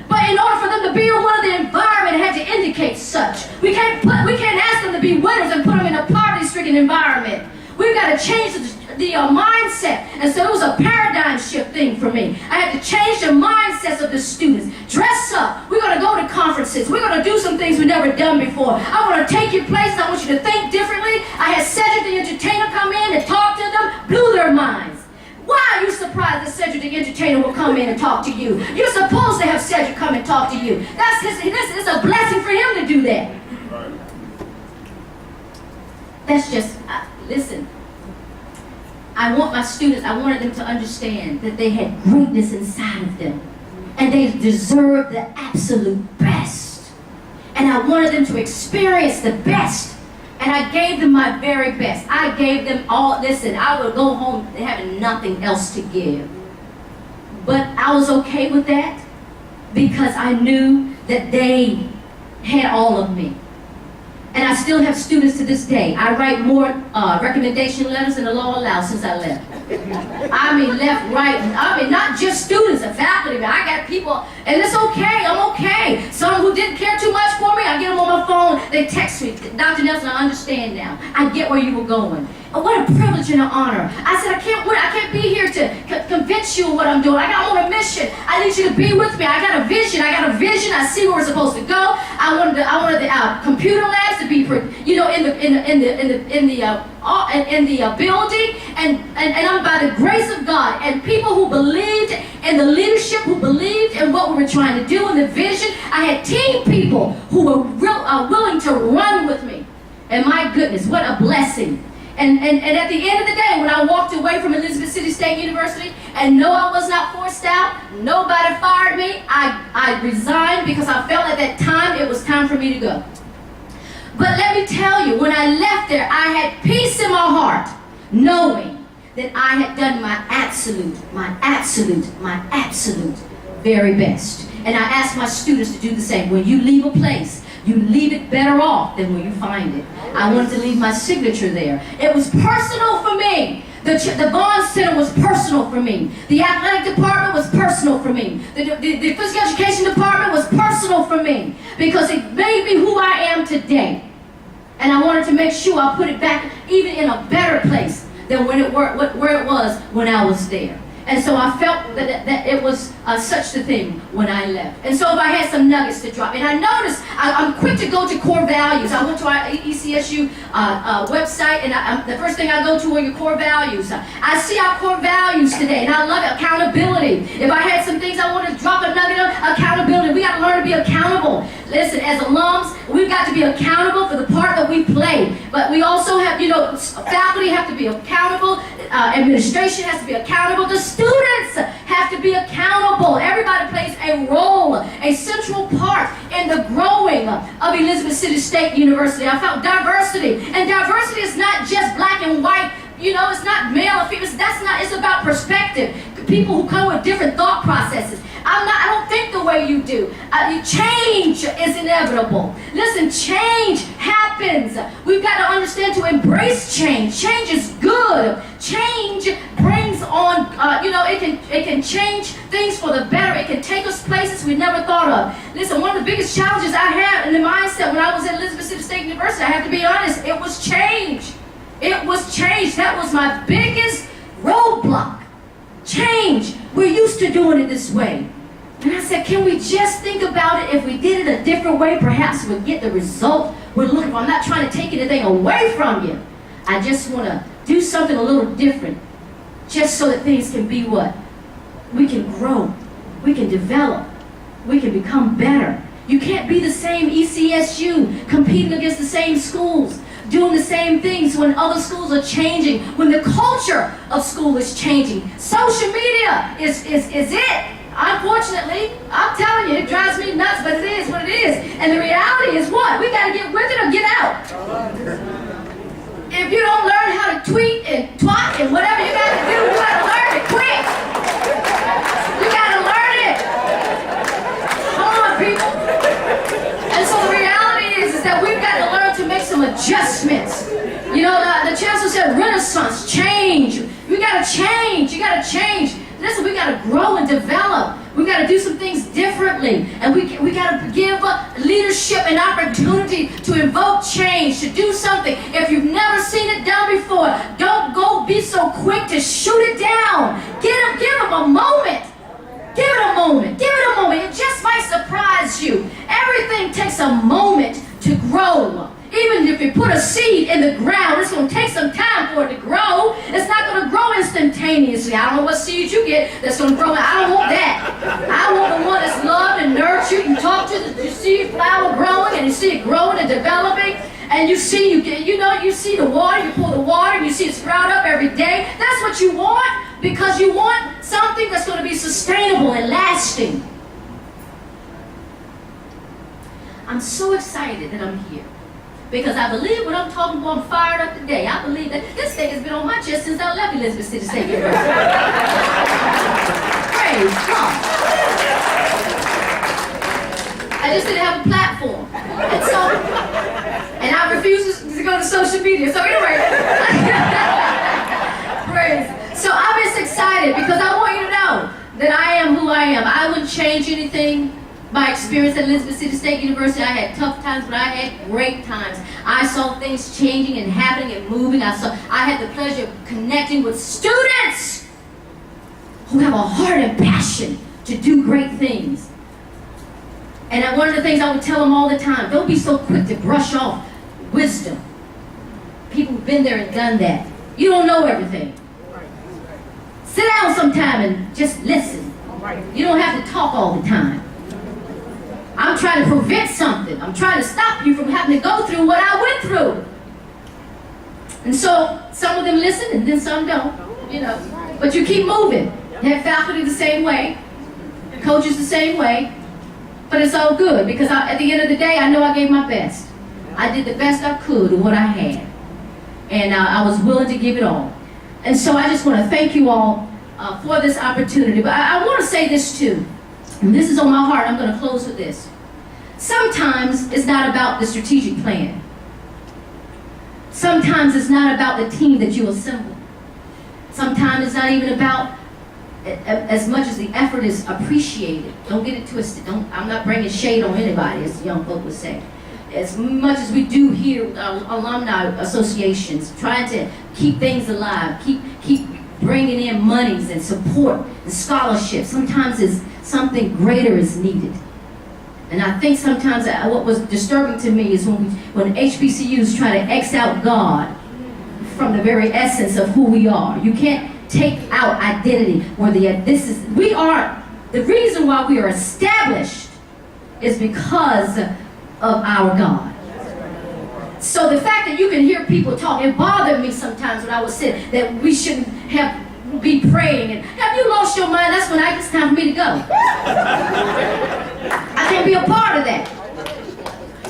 But in order for them to be a winner, the environment had to indicate such. We can't ask them to be winners and put them in a poverty-stricken environment. We've got to change the mindset. And so it was a paradigm shift thing for me. I had to change the mindsets of the students. Dress up. We're going to go to conferences. We're going to do some things we've never done before. I want to take you places. I want you to think differently. I had Cedric the entertainer come in and talk to them, blew their minds. Why are you surprised that Cedric the entertainer will come in and talk to you? You're supposed to have Cedric come and talk to you. It's a blessing for him to do that. That's just, listen. I wanted them to understand that they had greatness inside of them. And they deserved the absolute best. And I wanted them to experience the best. And I gave them my very best. I gave them all, listen, I would go home having nothing else to give. But I was okay with that because I knew that they had all of me. And I still have students to this day. I write more recommendation letters than the law allows since I left. I mean, left, right, not just students and faculty, but I got people, and it's okay, I'm okay. Some who didn't care too much for me, I get them on my phone, they text me, Dr. Nelson, I understand now. I get where you were going. What a privilege and an honor. I said, I can't be here to convince you of what I'm doing. I'm on a mission. I need you to be with me. I got a vision. I see where we're supposed to go. I wanted the computer labs to be, in the building, and I'm by the grace of God and people who believed and the leadership who believed in what we were trying to do in the vision. I had team people who were willing to run with me. And my goodness, what a blessing. And at the end of the day, when I walked away from Elizabeth City State University, and no, I was not forced out, nobody fired me, I resigned because I felt at that time it was time for me to go. But let me tell you, when I left there, I had peace in my heart, knowing that I had done my absolute very best. And I asked my students to do the same. When you leave a place, you leave it better off than when you find it. I wanted to leave my signature there. It was personal for me. The Vaughn Center was personal for me. The athletic department was personal for me. The physical education department was personal for me because it made me who I am today. And I wanted to make sure I put it back even in a better place than where it was when I was there. And so I felt that it was such the thing when I left. And so if I had some nuggets to drop, and I noticed I'm quick to go to core values. I went to our ECSU website, and the first thing I go to are your core values. I see our core values today, and I love it. Accountability. If I had some things I wanted to drop a nugget on, accountability. We got to learn to be accountable. Listen, as alums, we've got to be accountable for the part that we play. But we also have, faculty have to be accountable. Administration has to be accountable. The students have to be accountable. Everybody plays a role, a central part in the growing of Elizabeth City State University. I felt diversity. And diversity is not just black and white. It's not male or female. It's about perspective. People who come with different thought processes. I don't think the way you do. Change is inevitable. Listen, change happens. We've got to understand to embrace change. Change is good. Change brings on, it can change things for the better. It can take us places we never thought of. Listen, one of the biggest challenges I had in the mindset when I was at Elizabeth City State University, I have to be honest, it was change. It was change. That was my biggest roadblock. Change. We're used to doing it this way. And I said, can we just think about it? If we did it a different way, perhaps we'll get the result we're looking for. I'm not trying to take anything away from you. I just want to do something a little different, just so that things can be what? We can grow. We can develop. We can become better. You can't be the same ECSU, competing against the same schools, doing the same things when other schools are changing, when the culture of school is changing. Social media is it. Unfortunately, I'm telling you, it drives me nuts, but it is what it is. And the reality is what? We got to get with it or get out. If you don't learn how to tweet and twat and whatever you got to do, you got to learn it quick. You got to learn it. Come on, people. And so the reality is that we've got to learn to make some adjustments. The chancellor said renaissance, change. We got to change. You got to change. Listen, we got to grow and develop. We got to do some things differently. And we got to give leadership an opportunity to invoke change, to do something. If you've never seen it done before, don't go be so quick to shoot it down. Give them a moment. Give it a moment. Give it a moment. It just might surprise you. Everything takes a moment to grow. Even if you put a seed in the ground, it's going to take some time for it to grow. It's not going to grow instantaneously. I don't know what seeds you get that's going to grow. I don't want that. I want the one that's loved and nurtured. You talk to you see a flower growing, and you see it growing and developing, and you see you see the water. You pour the water, and you see it sprout up every day. That's what you want, because you want something that's going to be sustainable and lasting. I'm so excited that I'm here. Because I believe what I'm talking about, I'm fired up today. I believe that this thing has been on my chest since I left Elizabeth City State University. Praise God. I just didn't have a platform. And I refuse to go to social media. So anyway, praise. So I'm just excited because I want you to know that I am who I am. I wouldn't change anything. My experience at Elizabeth City State University, I had tough times, but I had great times. I saw things changing and happening and moving. I had the pleasure of connecting with students who have a heart and passion to do great things. And one of the things I would tell them all the time, don't be so quick to brush off wisdom. People who've been there and done that. You don't know everything. Sit down sometime and just listen. You don't have to talk all the time. I'm trying to prevent something. I'm trying to stop you from having to go through what I went through. And so some of them listen and then some don't, But you keep moving. You have faculty the same way, coaches the same way, but it's all good because at the end of the day, I know I gave my best. I did the best I could with what I had. And I was willing to give it all. And so I just want to thank you all for this opportunity. But I want to say this too. And this is on my heart. I'm going to close with this. Sometimes it's not about the strategic plan. Sometimes it's not about the team that you assemble. Sometimes it's not even about as much as the effort is appreciated. Don't get it twisted. I'm not bringing shade on anybody, as young folk would say. as much as we do here with our alumni associations, trying to keep things alive, keep bringing in monies and support and scholarships. Sometimes something greater is needed. And I think sometimes what was disturbing to me is when HBCUs try to X out God from the very essence of who we are. You can't take out identity where the reason why we are established is because of our God. So the fact that you can hear people talk, it bothered me sometimes when I was saying that we shouldn't be praying and have you lost your mind? That's when it's time for me to go. I can't be a part of that.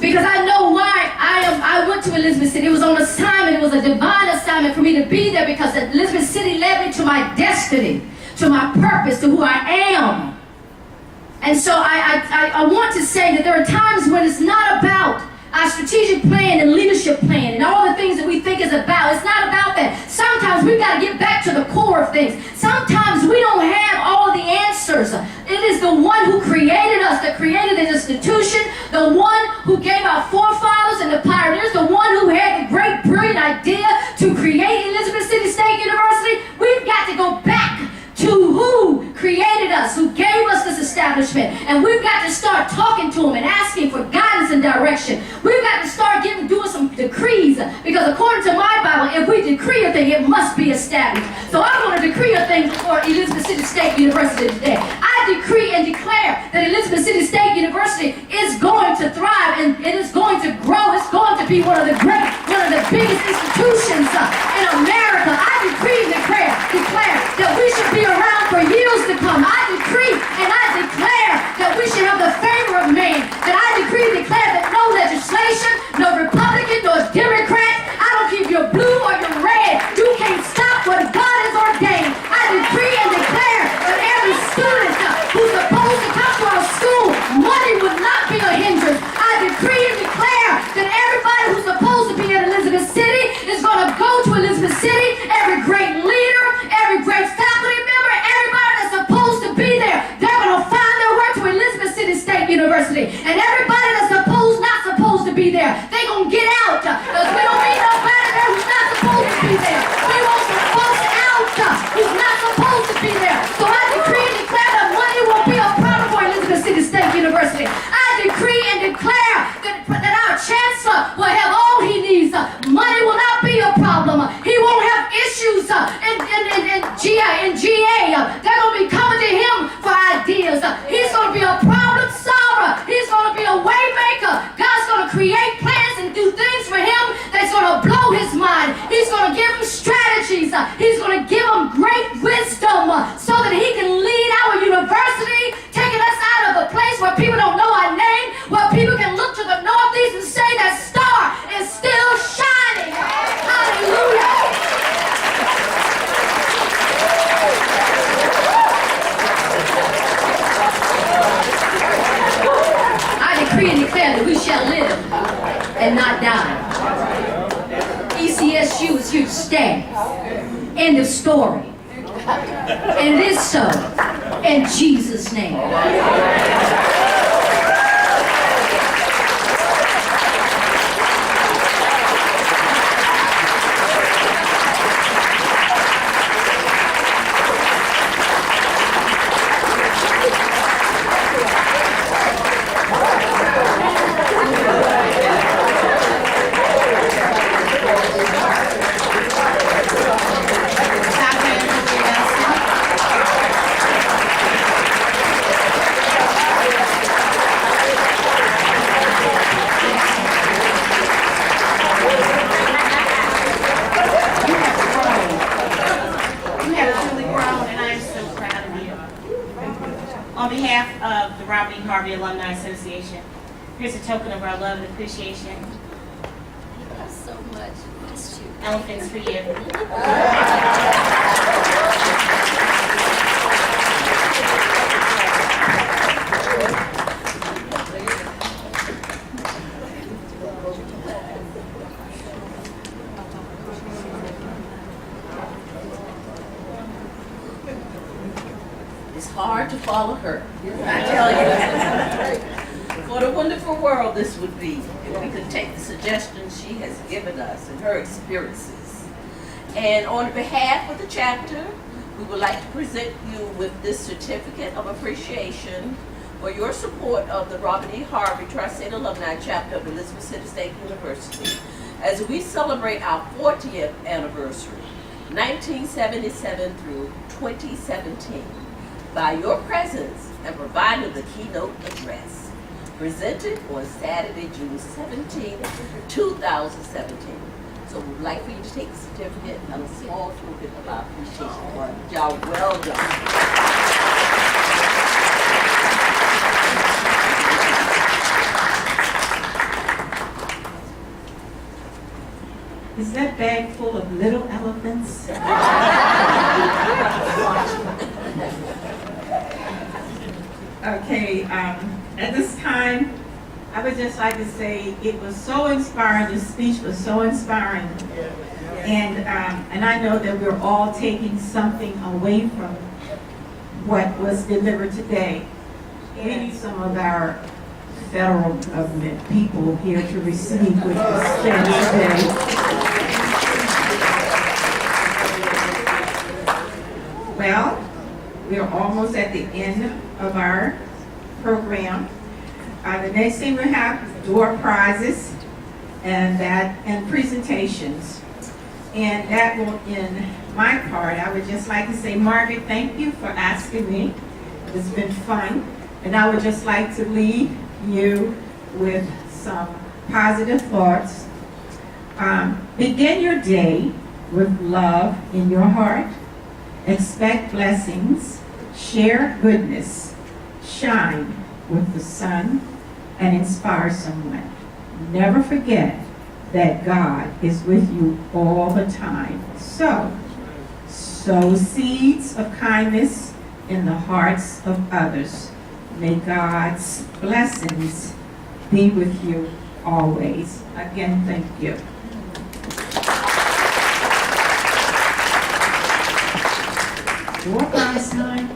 Because I know why I went to Elizabeth City. It was on assignment. It was a divine assignment for me to be there because Elizabeth City led me to my destiny, to my purpose, to who I am. And so I want to say that there are times when it's not about our strategic plan and leadership plan and all the things that we think is about. It's not about that. Sometimes we've got to get back to the core of things. Sometimes we don't have all the answers. It is the one who created us, that created the institution, the one who gave our forefathers and the pioneers, the one who had the great brilliant idea to create Elizabeth City State University. We've got to go back to who created us, who gave us this establishment. And we've got to start talking to him and asking for guidance and direction. We've got to start doing some decrees, because according to my Bible, if we decree a thing, it must be established. So I'm going to decree a thing for Elizabeth City State University today. I decree and declare that Elizabeth City State University is going to thrive and it is going to grow. It's going to be one of the biggest institutions in America. I decree and declare that we should be around for years to come. I decree and I declare that we should have the favor of man. That I decree and declare that no legislation, no Republican, no Democrat, I don't care if you're blue or you're red, you can't stop what God has ordained. I decree and declare that every student who's supposed to come to our school, money would not be a hindrance. I decree and declare that everybody who's supposed to be at Elizabeth City is going to go to Elizabeth City. Every great leader, every great faculty member, everybody that's supposed to be there, they're going to find their way to Elizabeth City State University. And everybody that's not supposed to be there, they're going to get out. Because we don't need nobody there who's not supposed to be there. We want some folks out who's not supposed to be there. So I decree and declare that money won't be a problem for Elizabeth City State University. I decree and declare that our chancellor will have all he needs. Money will not be a problem. He won't have issues in GA. They're going to be coming to him for ideas. He's going to be a problem solver. He's going to be a way maker. God's going to create plans and do things for him that's going to blow his mind. He's going to give him strategies. He's going to give him great wisdom so that he can lead our university, taking us out of a place where people don't know our name, where people can look to the northeast and say that star is still shining. Hallelujah. I decree and declare that we shall live and not die. ECSU is here to stay. End of story. And it is so in Jesus' name. On behalf of the Robert E Harvey Alumni Association, here's a token of our love and appreciation. Thank you so much. Missed you. Elephants for you. It's hard to follow her, I tell you. For the wonderful world this would be if we could take the suggestions she has given us and her experiences. And on behalf of the chapter, we would like to present you with this certificate of appreciation for your support of the Robert E. Harvey Tri-State Alumni Chapter of Elizabeth City State University as we celebrate our 40th anniversary, 1977 through 2017, by your presence and providing the keynote address, presented on Saturday, June 17, 2017. So we'd like for you to take the certificate and a small token of our appreciation for it. Y'all well done. Is that bag full of little elephants? Okay, at this time, I would just like to say it was so inspiring, the speech was so inspiring. And I know that we're all taking something away from what was delivered today. We need some of our federal government people here to receive what was said today. Well, we're almost at the end of our program. The next thing we have door prizes and presentations. And that will end my part. I would just like to say, Margaret, thank you for asking me. It's been fun. And I would just like to leave you with some positive thoughts. Begin your day with love in your heart. Expect blessings. Share goodness. Shine with the sun and inspire someone. Never forget that God is with you all the time. So, sow seeds of kindness in the hearts of others. May God's blessings be with you always. Again, thank you. Door prize time.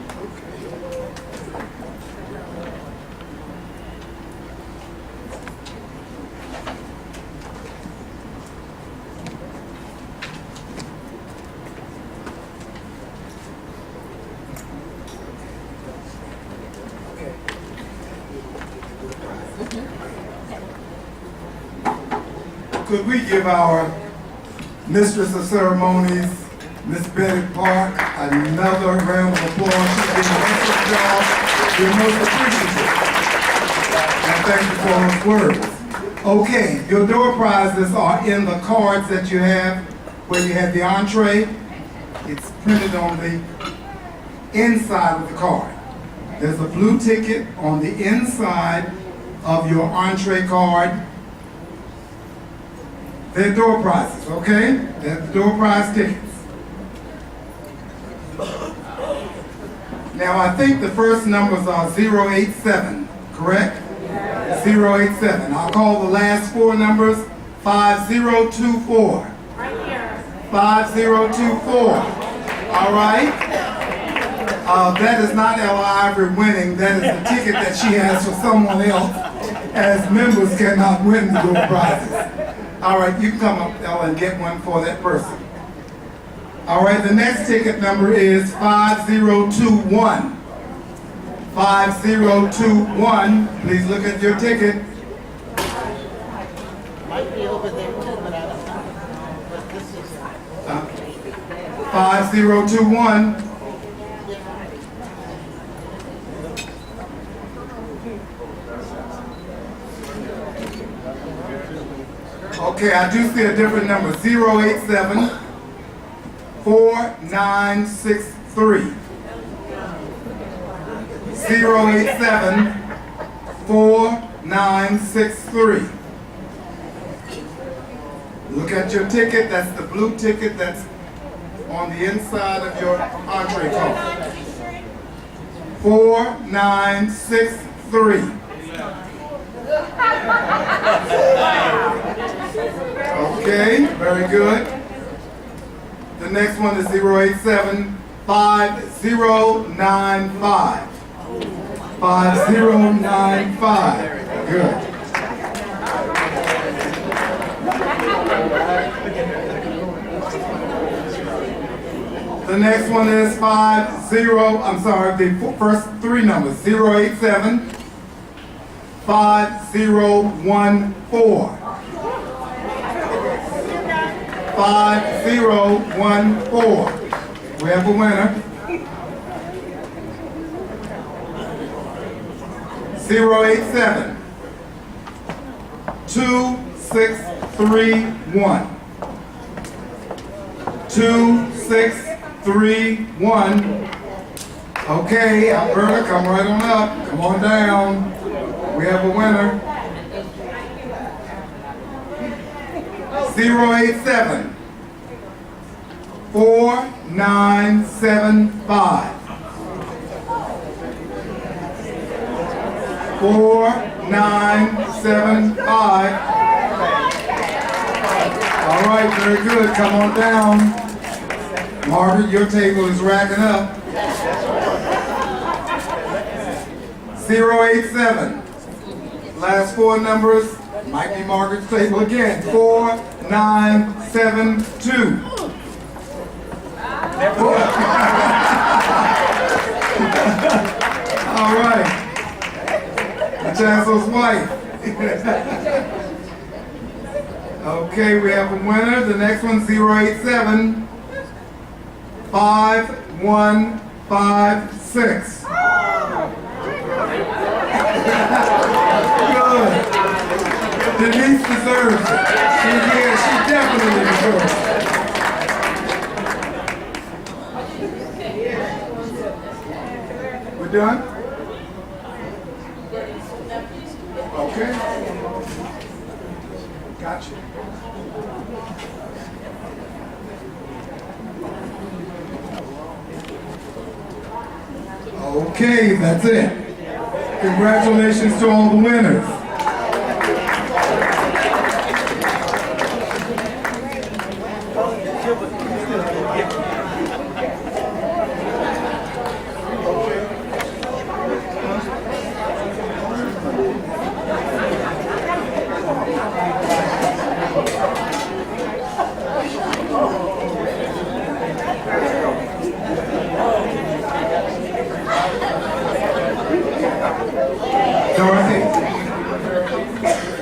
Could we give our Mistress of Ceremonies, Miss Betty Park, another round of applause? She's doing an excellent job. We're most appreciative. And thank you for those words. Okay, your door prizes are in the cards that you have, where you have the entree. It's printed on the inside of the card. There's a blue ticket on the inside of your entree card. They're door prizes, okay? They're the door prize tickets. Now, I think the first numbers are 087, correct? 087. I'll call the last four numbers 5024. Right here. 5024. All right? That is not Ella Ivory winning. That is a ticket that she has for someone else, as members cannot win the door prizes. All right, you can come up, Ella, and get one for that person. All right, the next ticket number is 5021. 5021. Please look at your ticket. Might be over there too, but I don't know. But this is 5021. Okay, I do see a different number. 087 4963. 087 4963. Look at your ticket. That's the blue ticket that's on the inside of your entree card. 4963. Okay, very good. The next one is 087 5095. 5095. Good. The next one is the first three numbers, 087 5014. 5014. We have a winner. 087 2631. 2631. Okay, Alberta, come right on up. Come on down. We have a winner. 087 4975. 4975. All right, very good. Come on down. Margaret, your table is racking up. 087. Last four numbers might be Margaret's table again. 4972. All right. The Chancellor's wife. Okay, we have a winner. The next one, 087 5156. Good. Denise deserves it. She definitely deserves it. We're done? Okay. Gotcha. Okay, that's it. Congratulations to all the winners.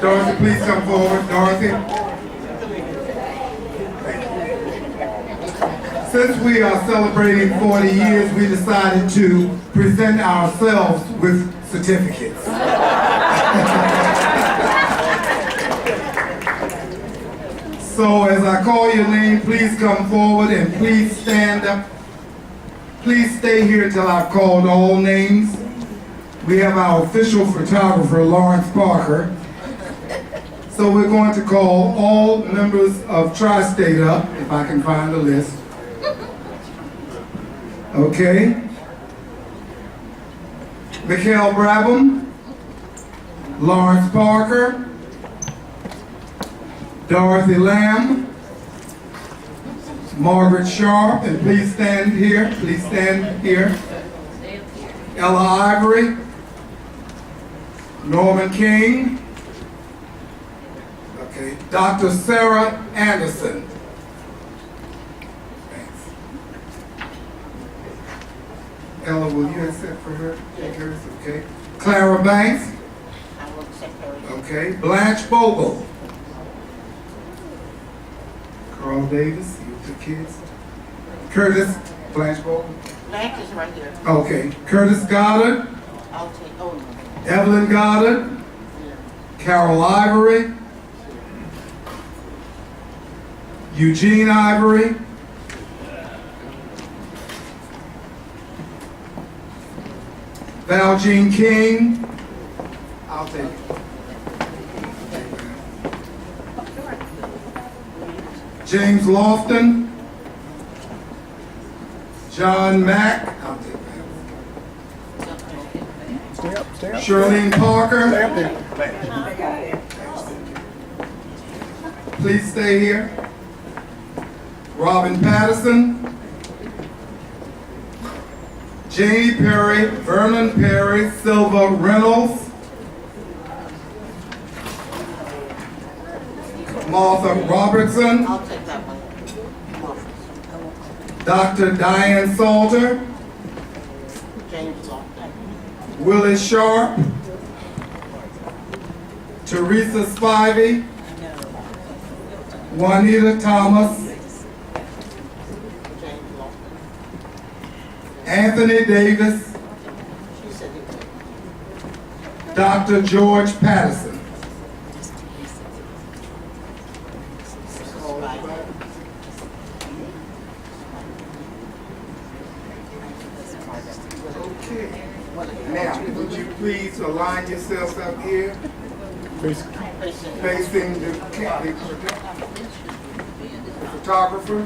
Dorothy, please come forward. Dorothy. Since we are celebrating 40 years, we decided to present ourselves with certificates. So as I call your name, please come forward and please stand up. Please stay here until I've called all names. We have our official photographer, Lawrence Parker. So we're going to call all members of Tri-State up, if I can find the list. Okay. Mikhail Brabham, Lawrence Parker, Dorothy Lamb, Margaret Sharp, and please stand here, Ella Ivory, Norman King, okay, Dr. Sarah Anderson. Thanks. Ella, will you accept for her? Take hers, okay. Clara Banks. I will accept her. Okay. Blanche Bogle. Carl Davis, you the kids. Curtis, Blanche Bogle. Blanche is right here. Okay. Curtis Goddard. I'll take, oh, no. Evelyn Goddard. Carol Ivory. Eugene Ivory. Valjean King. I'll take it. James Lofton. John Mack. I'll take that. Stay up, stay up. Charlene Parker. Stay up there. Please stay here. Robin Patterson. Janie Perry, Vernon Perry, Silva Reynolds, Martha Robertson, I'll take that one. Dr. Diane Salter, James Lofton. Willie Sharp, Teresa Spivey, Juanita Thomas, James Lofton. Anthony Davis, She said it. Dr. George Patterson. Okay. Now, would you please align yourselves up here, facing the photographer?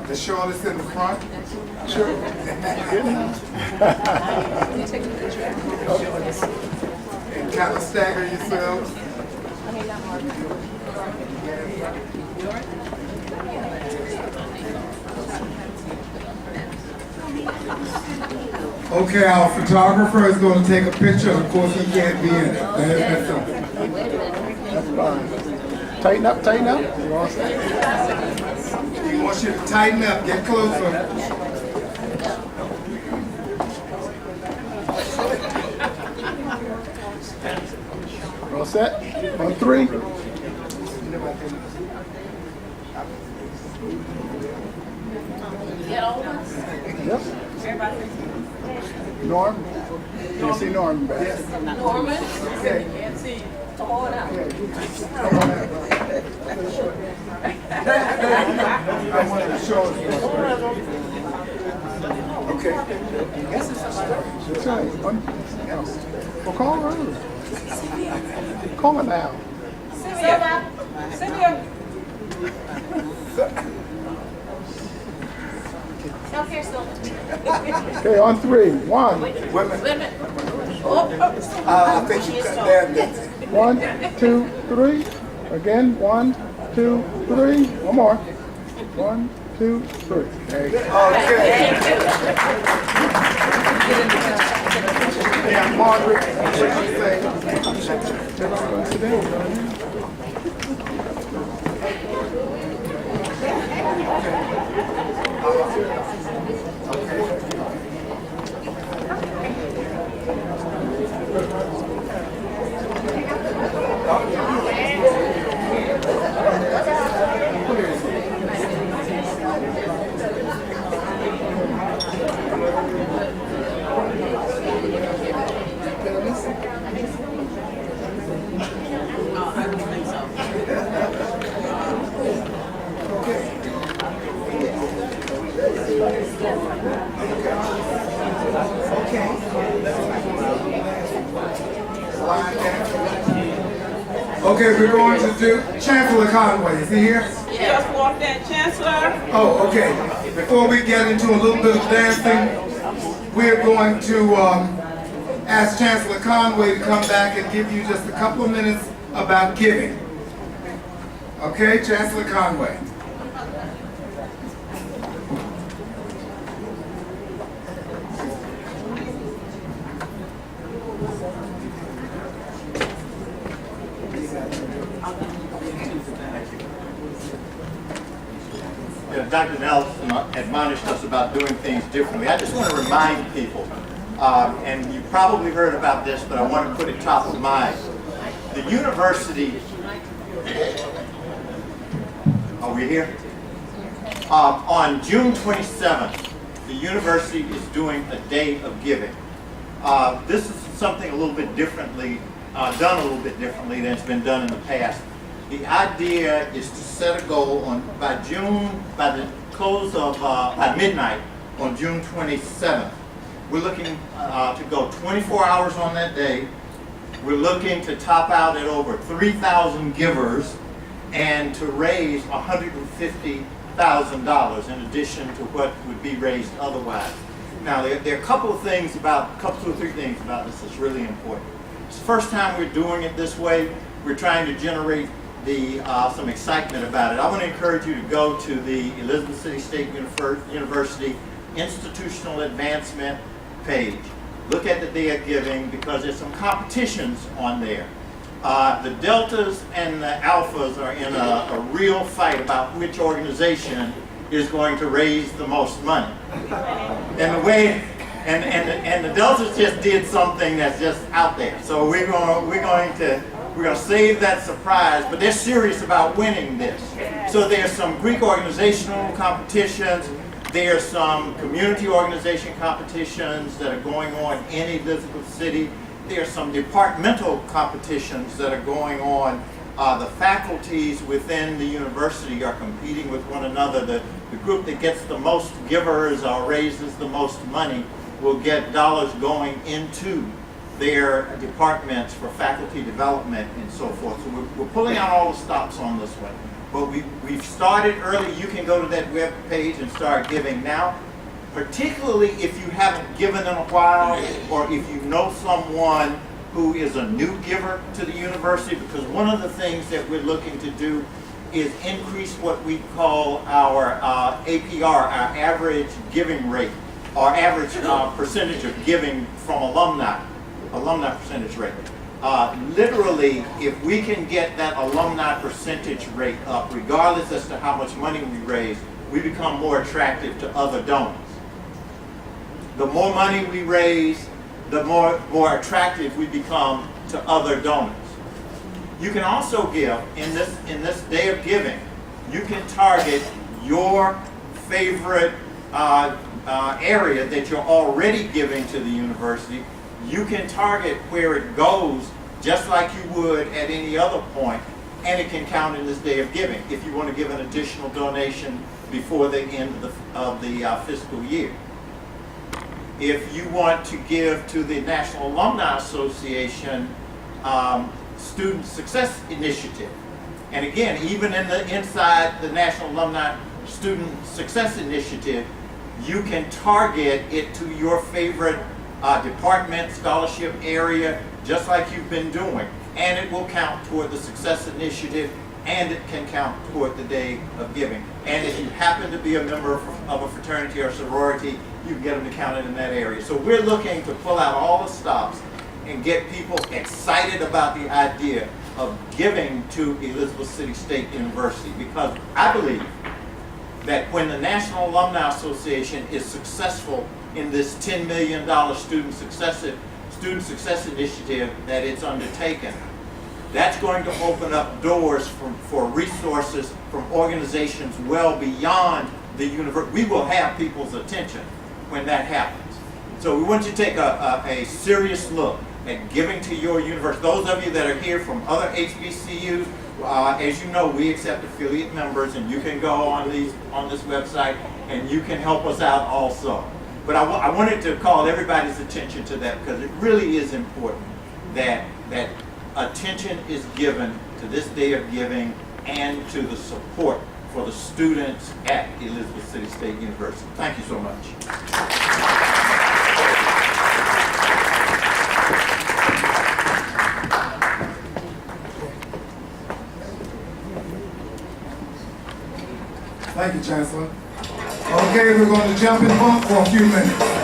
The shortest in the front? Sure. And kind of stagger yourselves. Okay, our photographer is going to take a picture. Of course, he can't be in it. That's something. That's fine. Tighten up, tighten up. You all set? He wants you to tighten up, get closer. All set? On 3. Yep. Norm? Can you see Norm back? Norman? Okay. Can't see. Come on out. I wanted to show us. Okay. That's right. Well, call her. Call her now. Sylvia. Okay, on 3. 1. Wait a minute. Oh, I think you cut that. 1, 2, 3. Again, 1, 2, 3. One more. 1, 2, 3. There you go. Okay. Yeah, Margaret, what you say? Everybody sit down. Okay, we're going to do Chancellor Conway. Is he here? Just walked in, Chancellor. Oh, okay. Before we get into a little bit of dancing, we're going to ask Chancellor Conway to come back and give you just a couple of minutes about giving. Okay, Chancellor Conway. Dr. Nelson admonished us about doing things differently. I just want to remind people, and you probably heard about this, but I want to put it top of mind. The university, are we here? On June 27th, the university is doing a day of giving. This is something a little bit differently, done a little bit differently than it's been done in the past. The idea is to set a goal by the close of, by midnight on June 27th. We're looking to go 24 hours on that day. We're looking to top out at over 3,000 givers and to raise $150,000 in addition to what would be raised otherwise. Now, there are a couple of things about, two or three things about this that's really important. It's the first time we're doing it this way. We're trying to generate some excitement about it. I want to encourage you to go to the Elizabeth City State University Institutional Advancement page. Look at the Day of Giving because there's some competitions on there. The Deltas and the Alphas are in a real fight about which organization is going to raise the most money. And the way, and the Deltas just did something that's just out there. So we're going to save that surprise, but they're serious about winning this. So there's some Greek organizational competitions. There's some community organization competitions that are going on in Elizabeth City. There's some departmental competitions that are going on. The faculties within the university are competing with one another. The group that gets the most givers or raises the most money will get dollars going into their departments for faculty development and so forth. So we're pulling out all the stops on this one. But we've started early. You can go to that web page and start giving now. Particularly if you haven't given in a while, or if you know someone who is a new giver to the university, because one of the things that we're looking to do is increase what we call our APR, our average giving rate, or average percentage of giving from alumni percentage rate. Literally, if we can get that alumni percentage rate up, regardless as to how much money we raise, we become more attractive to other donors. The more money we raise, the more attractive we become to other donors. You can also give, in this day of giving, you can target your favorite area that you're already giving to the university. You can target where it goes just like you would at any other point, and it can count in this day of giving if you want to give an additional donation before the end of the fiscal year. If you want to give to the National Alumni Association Student Success Initiative, and again, even inside the National Alumni Student Success Initiative, you can target it to your favorite department, scholarship area, just like you've been doing, and it will count toward the Success Initiative, and it can count toward the day of giving. And if you happen to be a member of a fraternity or sorority, you can get them to count it in that area. So we're looking to pull out all the stops and get people excited about the idea of giving to Elizabeth City State University, because I believe that when the National Alumni Association is successful in this $10 million student success initiative that it's undertaken, that's going to open up doors for resources from organizations well beyond the university. We will have people's attention when that happens. So we want you to take a serious look at giving to your university. Those of you that are here from other HBCUs, as you know, we accept affiliate members, and you can go on this website and you can help us out also. But I wanted to call everybody's attention to that, because it really is important that attention is given to this day of giving and to the support for the students at Elizabeth City State University. Thank you so much. Thank you, Chancellor. Okay, we're going to jump in funk for a few minutes.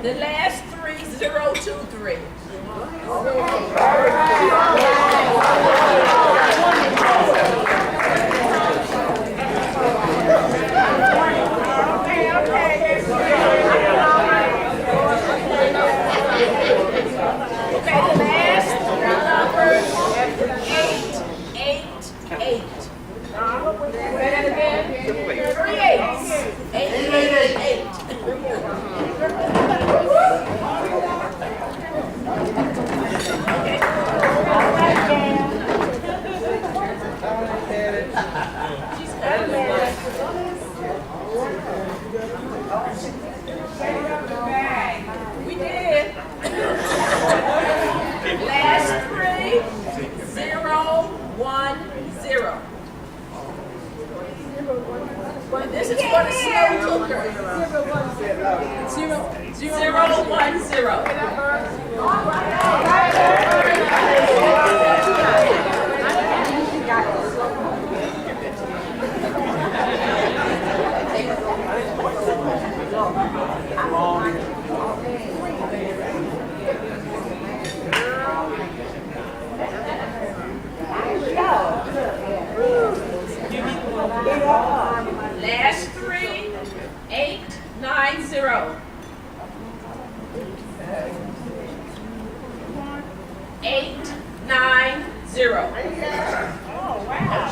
The last 3023. We did. Last 3010. Well, this is for the slow cooker. 010. Last 3890. 890. Oh, wow.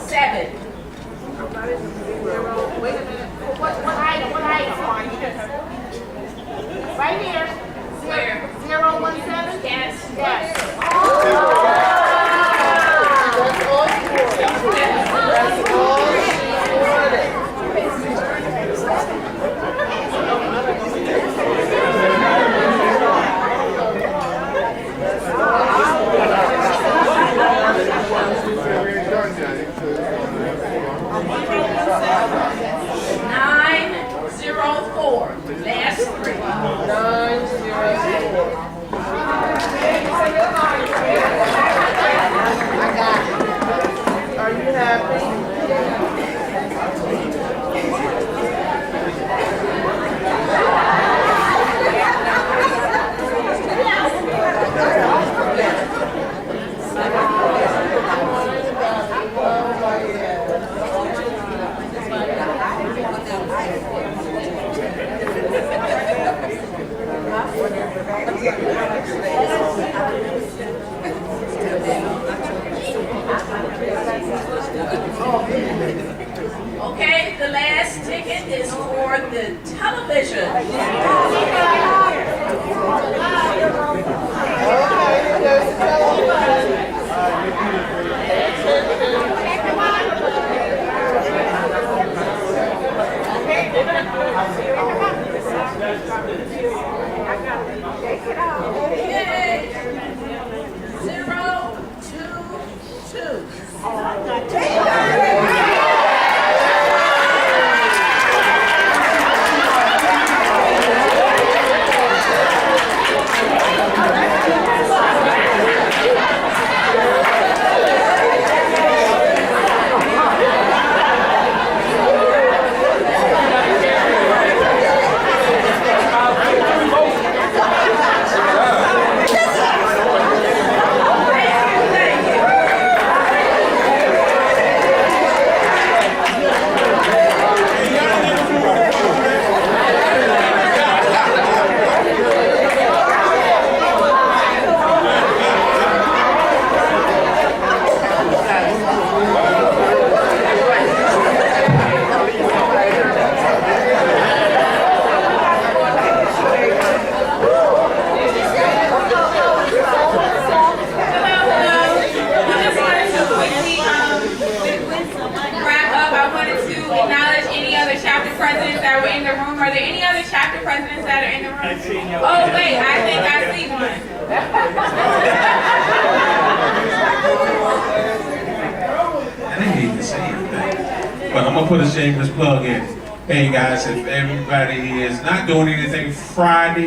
017. Wait a minute. What item? Right for the television. Okay. 0, 2, 2. presidents that were in the room. Are there any other chapter presidents that are in the room? Oh, wait, I think I see one. I didn't need to say anything, but I'm gonna put a shameless plug in. Hey guys, if everybody is not doing anything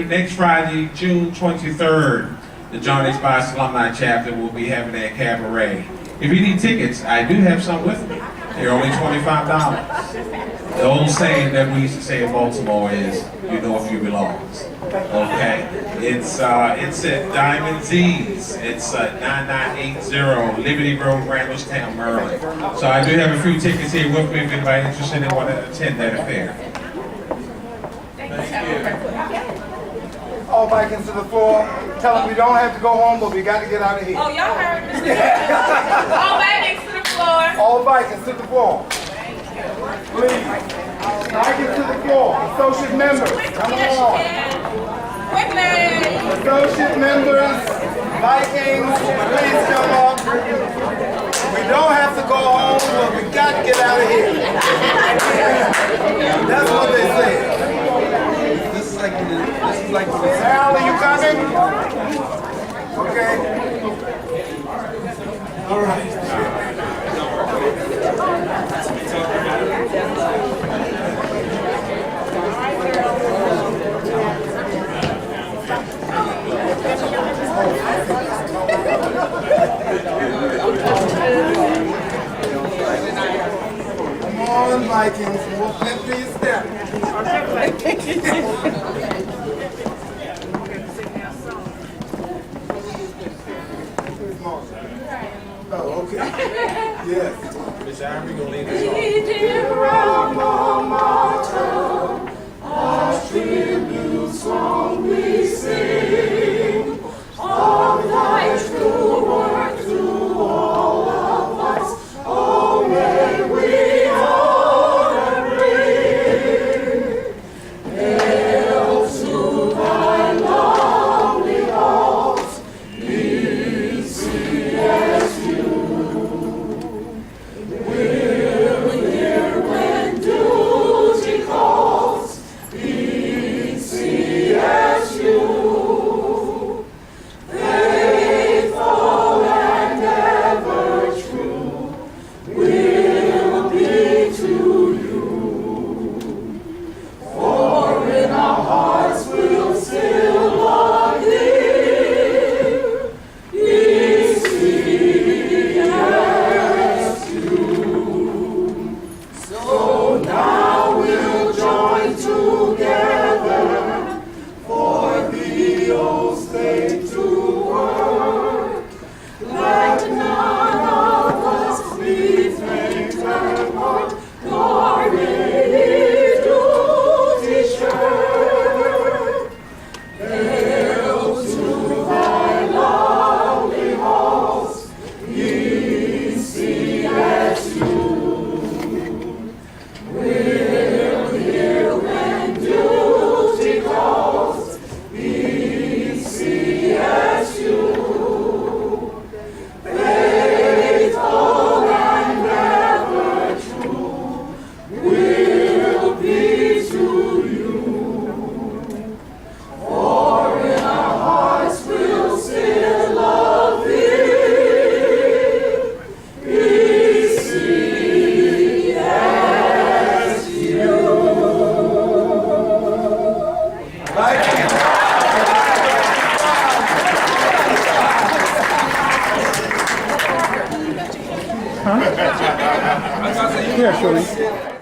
next Friday, June 23rd, the John H. Bias Alumni Chapter will be having a cabaret. If you need tickets, I do have some with me. They're only $25. The old saying that we used to say in Baltimore is, you know if you belong. Okay? It's at Diamond Z's. It's 9980 Liberty Road, Randallstown, Maryland. So I do have a few tickets here with me if anybody interested in want to attend that affair. All Vikings to the floor. Tell them we don't have to go home, but we got to get out of here. Oh, y'all heard Mr. All Vikings to the floor. All Vikings to the floor. Please. Vikings to the floor. Associate members, come on. Quickly. Associate members, Vikings, please come up. We don't have to go home, but we got to get out of here. That's what they say. This is like Al, are you coming? Okay. All right. Come on, Vikings, we'll let these step. Oh, okay. Yes. Miss Harvey gonna lead us on. Our tribute song we sing, of thy true work through all of us, oh may we honor bring. Hail to thy lonely halls, easy as you will hear when duty calls. Here, Shirley.